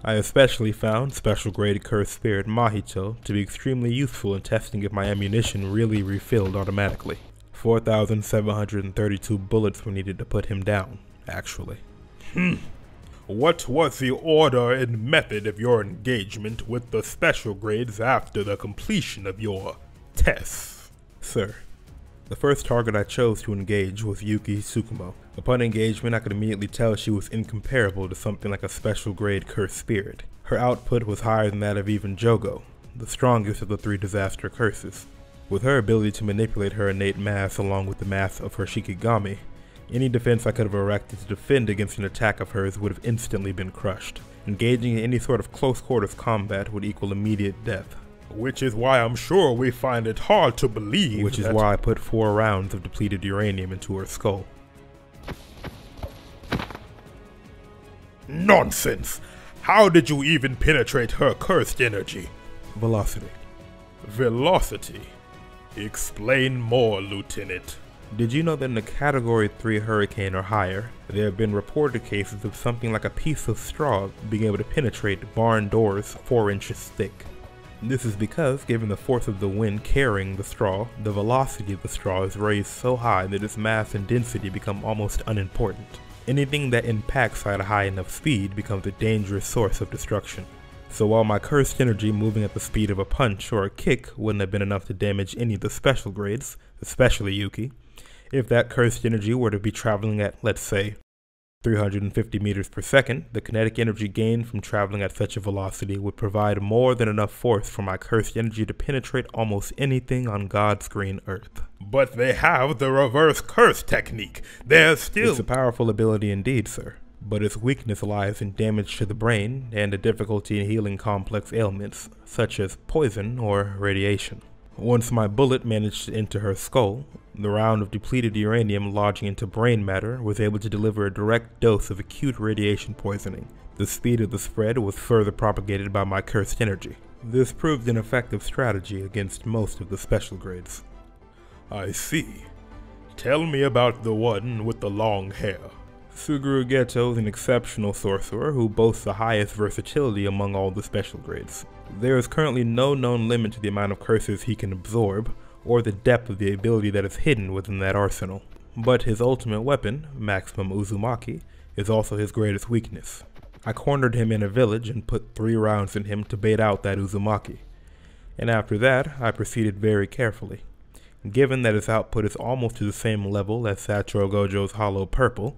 I especially found special grade cursed spirit Mahito to be extremely useful in testing if my ammunition really refilled automatically. 4,732 bullets were needed to put him down, actually. What was the order and method of your engagement with the special grades after the completion of your tests? Sir, the first target I chose to engage was Yuki Tsukumo. Upon engagement, I could immediately tell she was incomparable to something like a special grade cursed spirit. Her output was higher than that of even Jogo, the strongest of the 3 disaster curses. With her ability to manipulate her innate mass along with the mass of her Shikigami, any defense I could have erected to defend against an attack of hers would have instantly been crushed. Engaging in any sort of close quarters combat would equal immediate death. Which is why I'm sure we find it hard to believe Which is why I put 4 rounds of depleted uranium into her skull. Nonsense! How did you even penetrate her cursed energy? Velocity. Velocity? Explain more, Lieutenant. Did you know that in a Category 3 hurricane or higher, there have been reported cases of something like a piece of straw being able to penetrate barn doors 4 inches thick? This is because, given the force of the wind carrying the straw, the velocity of the straw is raised so high that its mass and density become almost unimportant. Anything that impacts at a high enough speed becomes a dangerous source of destruction. So while my cursed energy moving at the speed of a punch or a kick wouldn't have been enough to damage any of the special grades, especially Yuki, if that cursed energy were to be traveling at, let's say, 350 meters per second, the kinetic energy gained from traveling at such a velocity would provide more than enough force for my cursed energy to penetrate almost anything on God's green earth. But they have the reverse curse technique. There's still— It's a powerful ability indeed, sir. But its weakness lies in damage to the brain and a difficulty in healing complex ailments, such as poison or radiation. Once my bullet managed to enter her skull, the round of depleted uranium lodging into brain matter was able to deliver a direct dose of acute radiation poisoning. The speed of the spread was further propagated by my cursed energy. This proved an effective strategy against most of the special grades. I see. Tell me about the one with the long hair. Suguru Geto is an exceptional sorcerer who boasts the highest versatility among all the special grades. There is currently no known limit to the amount of curses he can absorb, or the depth of the ability that is hidden within that arsenal. But his ultimate weapon, Maximum Uzumaki, is also his greatest weakness. I cornered him in a village and put 3 rounds in him to bait out that Uzumaki. And after that, I proceeded very carefully. Given that his output is almost to the same level as Satoru Gojo's Hollow Purple,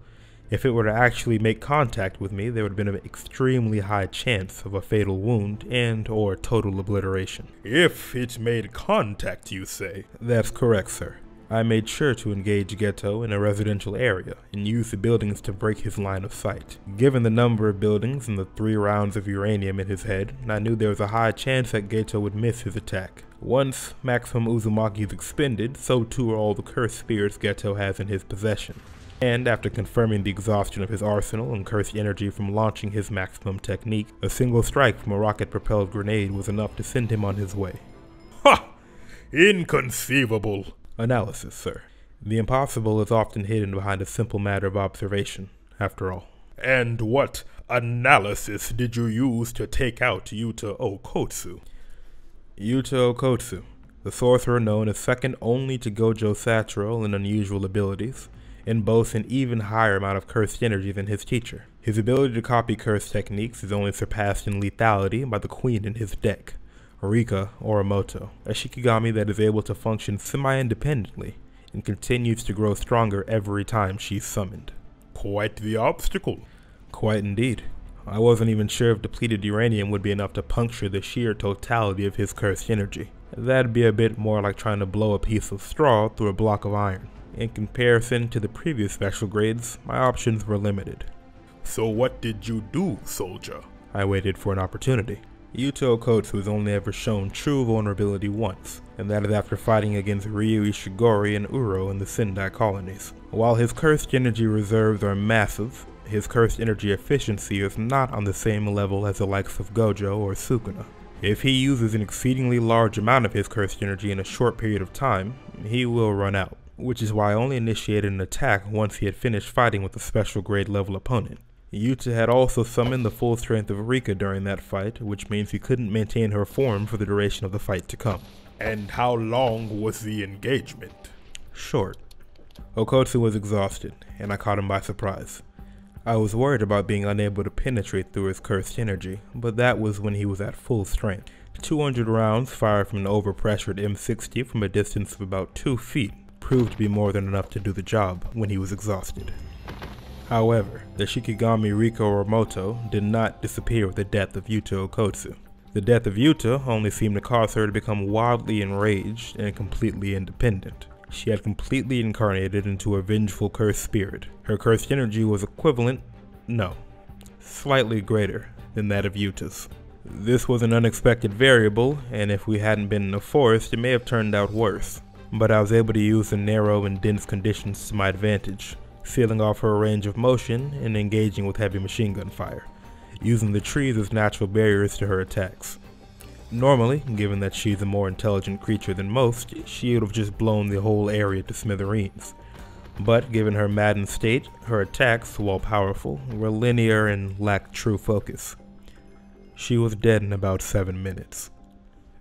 if it were to actually make contact with me, there would have been an extremely high chance of a fatal wound and or total obliteration. If it made contact, you say? That's correct, sir. I made sure to engage Geto in a residential area and use the buildings to break his line of sight. Given the number of buildings and the 3 rounds of uranium in his head, I knew there was a high chance that Geto would miss his attack. Once Maximum Uzumaki is expended, so too are all the cursed spirits Geto has in his possession. And after confirming the exhaustion of his arsenal and cursed energy from launching his maximum technique, a single strike from a rocket-propelled grenade was enough to send him on his way. Ha! Inconceivable. Analysis, sir. The impossible is often hidden behind a simple matter of observation, after all. And what analysis did you use to take out Yuta Okotsu? Yuta Okotsu, the sorcerer known as second only to Gojo Satoru in unusual abilities, and boasts an even higher amount of cursed energy than his teacher. His ability to copy cursed techniques is only surpassed in lethality by the queen in his deck, Rika Oramoto, a Shikigami that is able to function semi-independently and continues to grow stronger every time she's summoned. Quite the obstacle. Quite indeed. I wasn't even sure if depleted uranium would be enough to puncture the sheer totality of his cursed energy. That'd be a bit more like trying to blow a piece of straw through a block of iron. In comparison to the previous special grades, my options were limited. So what did you do, soldier? I waited for an opportunity. Yuta Okotsu has only ever shown true vulnerability once, and that is after fighting against Ryu Ishigori and Uro in the Sendai colonies. While his cursed energy reserves are massive, his cursed energy efficiency is not on the same level as the likes of Gojo or Sukuna. If he uses an exceedingly large amount of his cursed energy in a short period of time, he will run out. Which is why I only initiated an attack once he had finished fighting with a special grade level opponent. Yuta had also summoned the full strength of Rika during that fight, which means he couldn't maintain her form for the duration of the fight to come. And how long was the engagement? Short. Okotsu was exhausted, and I caught him by surprise. I was worried about being unable to penetrate through his cursed energy, but that was when he was at full strength. 200 rounds fired from an overpressured M60 from a distance of about 2 feet proved to be more than enough to do the job when he was exhausted. However, the Shikigami Riko Ramoto did not disappear with the death of Yuta Okotsu. The death of Yuta only seemed to cause her to become wildly enraged and completely independent. She had completely incarnated into a vengeful cursed spirit. Her cursed energy was slightly greater than that of Yuta's. This was an unexpected variable, and if we hadn't been in the forest, it may have turned out worse. But I was able to use the narrow and dense conditions to my advantage, sealing off her range of motion and engaging with heavy machine gun fire, using the trees as natural barriers to her attacks. Normally, given that she's a more intelligent creature than most, she would have just blown the whole area to smithereens. But given her maddened state, her attacks, while powerful, were linear and lacked true focus. She was dead in about 7 minutes.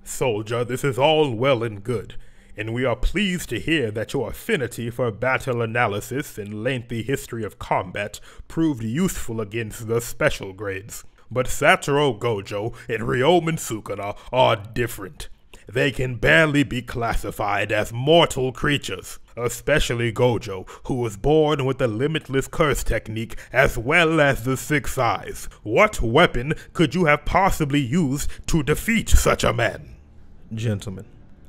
Soldier, this is all well and good, and we are pleased to hear that your affinity for battle analysis and lengthy history of combat proved useful against the special grades. But Satoru Gojo and Ryomen Sukuna are different. They can barely be classified as mortal creatures, especially Gojo, who was born with the limitless curse technique as well as the 6 eyes. What weapon could you have possibly used to defeat such a man? Gentlemen,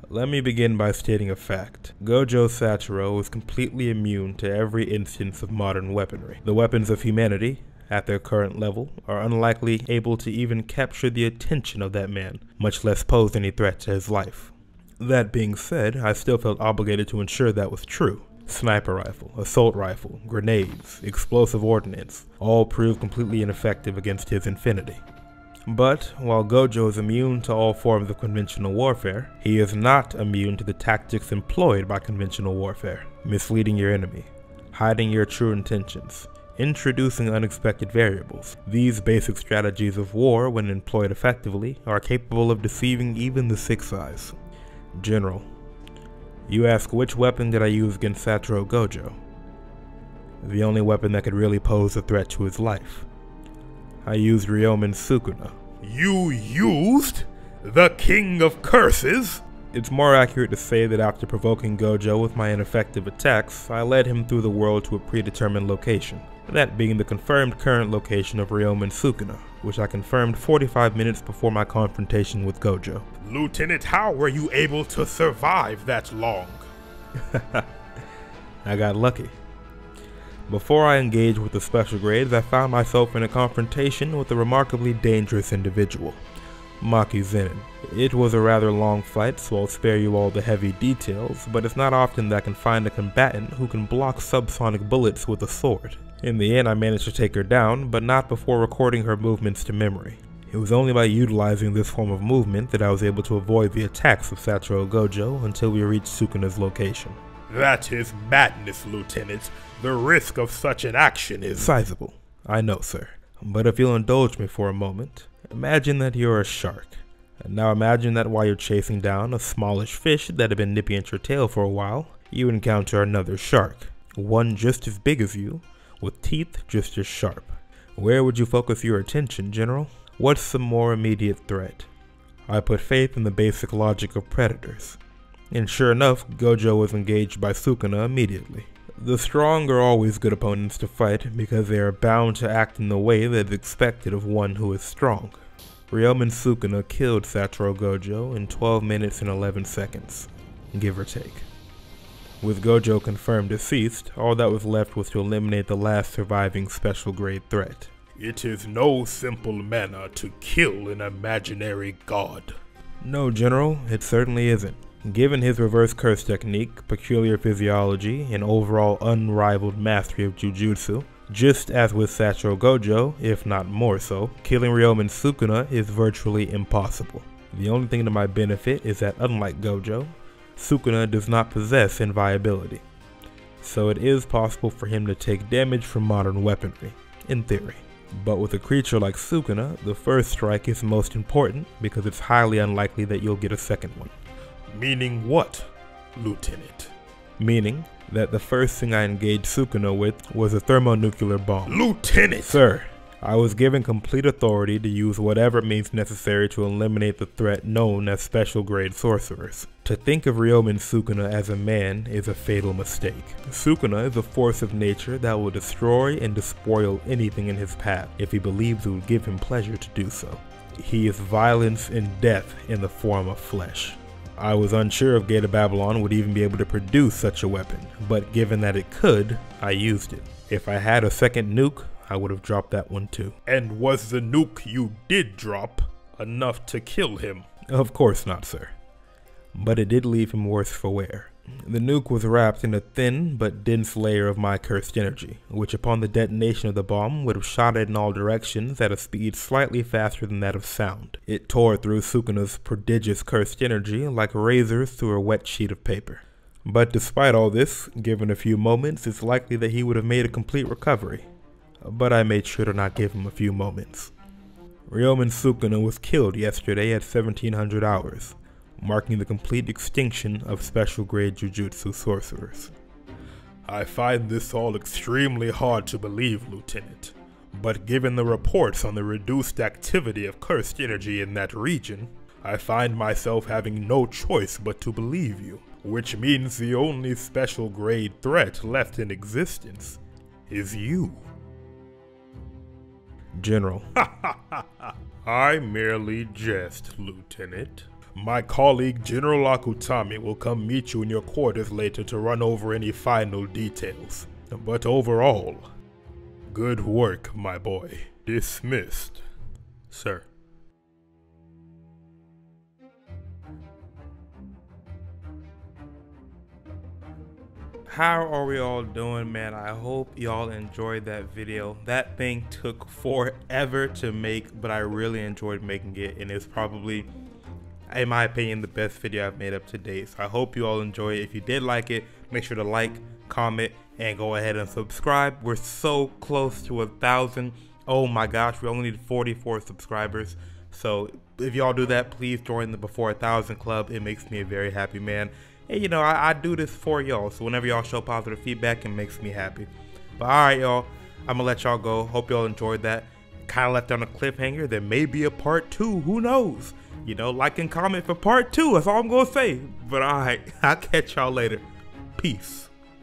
let me begin by stating a fact. Gojo Satoru is completely immune to every instance of modern weaponry. The weapons of humanity, at their current level, are unlikely able to even capture the attention of that man, much less pose any threat to his life. That being said, I still felt obligated to ensure that was true. Sniper rifle, assault rifle, grenades, explosive ordnance, all proved completely ineffective against his infinity. But while Gojo is immune to all forms of conventional warfare, he is not immune to the tactics employed by conventional warfare. Misleading your enemy, hiding your true intentions, introducing unexpected variables. These basic strategies of war, when employed effectively, are capable of deceiving even the 6 eyes. General, you ask which weapon did I use against Satoru Gojo? The only weapon that could really pose a threat to his life. I used Ryomen Sukuna. You used the King of Curses? It's more accurate to say that after provoking Gojo with my ineffective attacks, I led him through the world to a predetermined location, that being the confirmed current location of Ryomen Sukuna, which I confirmed 45 minutes before my confrontation with Gojo. Lieutenant, how were you able to survive that long? I got lucky. Before I engaged with the special grades, I found myself in a confrontation with a remarkably dangerous individual, Maki Zenin. It was a rather long fight, so I'll spare you all the heavy details, but it's not often that I can find a combatant who can block subsonic bullets with a sword. In the end, I managed to take her down, but not before recording her movements to memory. It was only by utilizing this form of movement that I was able to avoid the attacks of Satoru Gojo until we reached Sukuna's location. That is madness, Lieutenant. The risk of such an action is sizable. I know, sir. But if you'll indulge me for a moment, imagine that you're a shark. And now imagine that while you're chasing down a smallish fish that had been nipping at your tail for a while, you encounter another shark, one just as big as you, with teeth just as sharp. Where would you focus your attention, General? What's the more immediate threat? I put faith in the basic logic of predators. And sure enough, Gojo was engaged by Sukuna immediately. The strong are always good opponents to fight because they are bound to act in the way that is expected of one who is strong. Ryomen Sukuna killed Satoru Gojo in 12 minutes and 11 seconds, give or take. With Gojo confirmed deceased, all that was left was to eliminate the last surviving special grade threat. It is no simple manner to kill an imaginary god. No, General, it certainly isn't. Given his reverse curse technique, peculiar physiology, and overall unrivaled mastery of Jujutsu, just as with Satoru Gojo, if not more so, killing Ryomen Sukuna is virtually impossible. The only thing to my benefit is that unlike Gojo, Sukuna does not possess inviolability, so it is possible for him to take damage from modern weaponry, in theory. But with a creature like Sukuna, the first strike is most important because it's highly unlikely that you'll get a second one. Meaning what, Lieutenant? meaning that the first thing I engaged Sukuna with was a thermonuclear bomb. Lieutenant! Sir, I was given complete authority to use whatever means necessary to eliminate the threat known as special grade sorcerers. To think of Ryomen Sukuna as a man is a fatal mistake. Sukuna is a force of nature that will destroy and despoil anything in his path if he believes it would give him pleasure to do so. He is violence and death in the form of flesh. I was unsure if Gate of Babylon would even be able to produce such a weapon, but given that it could, I used it. If I had a second nuke, I would have dropped that one too. And was the nuke you did drop enough to kill him? Of course not, sir. But it did leave him worse for wear. The nuke was wrapped in a thin but dense layer of my cursed energy, which upon the detonation of the bomb would have shot it in all directions at a speed slightly faster than that of sound. It tore through Sukuna's prodigious cursed energy like razors through a wet sheet of paper. But despite all this, given a few moments, it's likely that he would have made a complete recovery. But I made sure to not give him a few moments. Ryomen Sukuna was killed yesterday at 1700 hours. Marking the complete extinction of special grade Jujutsu sorcerers. I find this all extremely hard to believe, Lieutenant. But given the reports on the reduced activity of cursed energy in that region, I find myself having no choice but to believe you. Which means the only special grade threat left in existence is you. General. I merely jest, Lieutenant. My colleague General Akutami will come meet you in your quarters later to run over any final details. But overall, good work, my boy. Dismissed. Sir. How are we all doing, man? I hope y'all enjoyed that video. That thing took forever to make, but I really enjoyed making it, and it's probably, in my opinion, the best video I've made up to date. So I hope you all enjoy it. If you did like it, make sure to like, comment, and go ahead and subscribe. We're so close to 1,000. Oh my gosh, we only need 44 subscribers. So if y'all do that, please join the Before 1,000 club. It makes me a very happy man. And you know, I do this for y'all. So whenever y'all show positive feedback, it makes me happy. But alright, y'all, I'm gonna let y'all go. Hope y'all enjoyed that. Kind of left on a cliffhanger. There may be a part 2. Who knows? You know, like and comment for part 2. That's all I'm gonna say. But alright, I'll catch y'all later. Peace.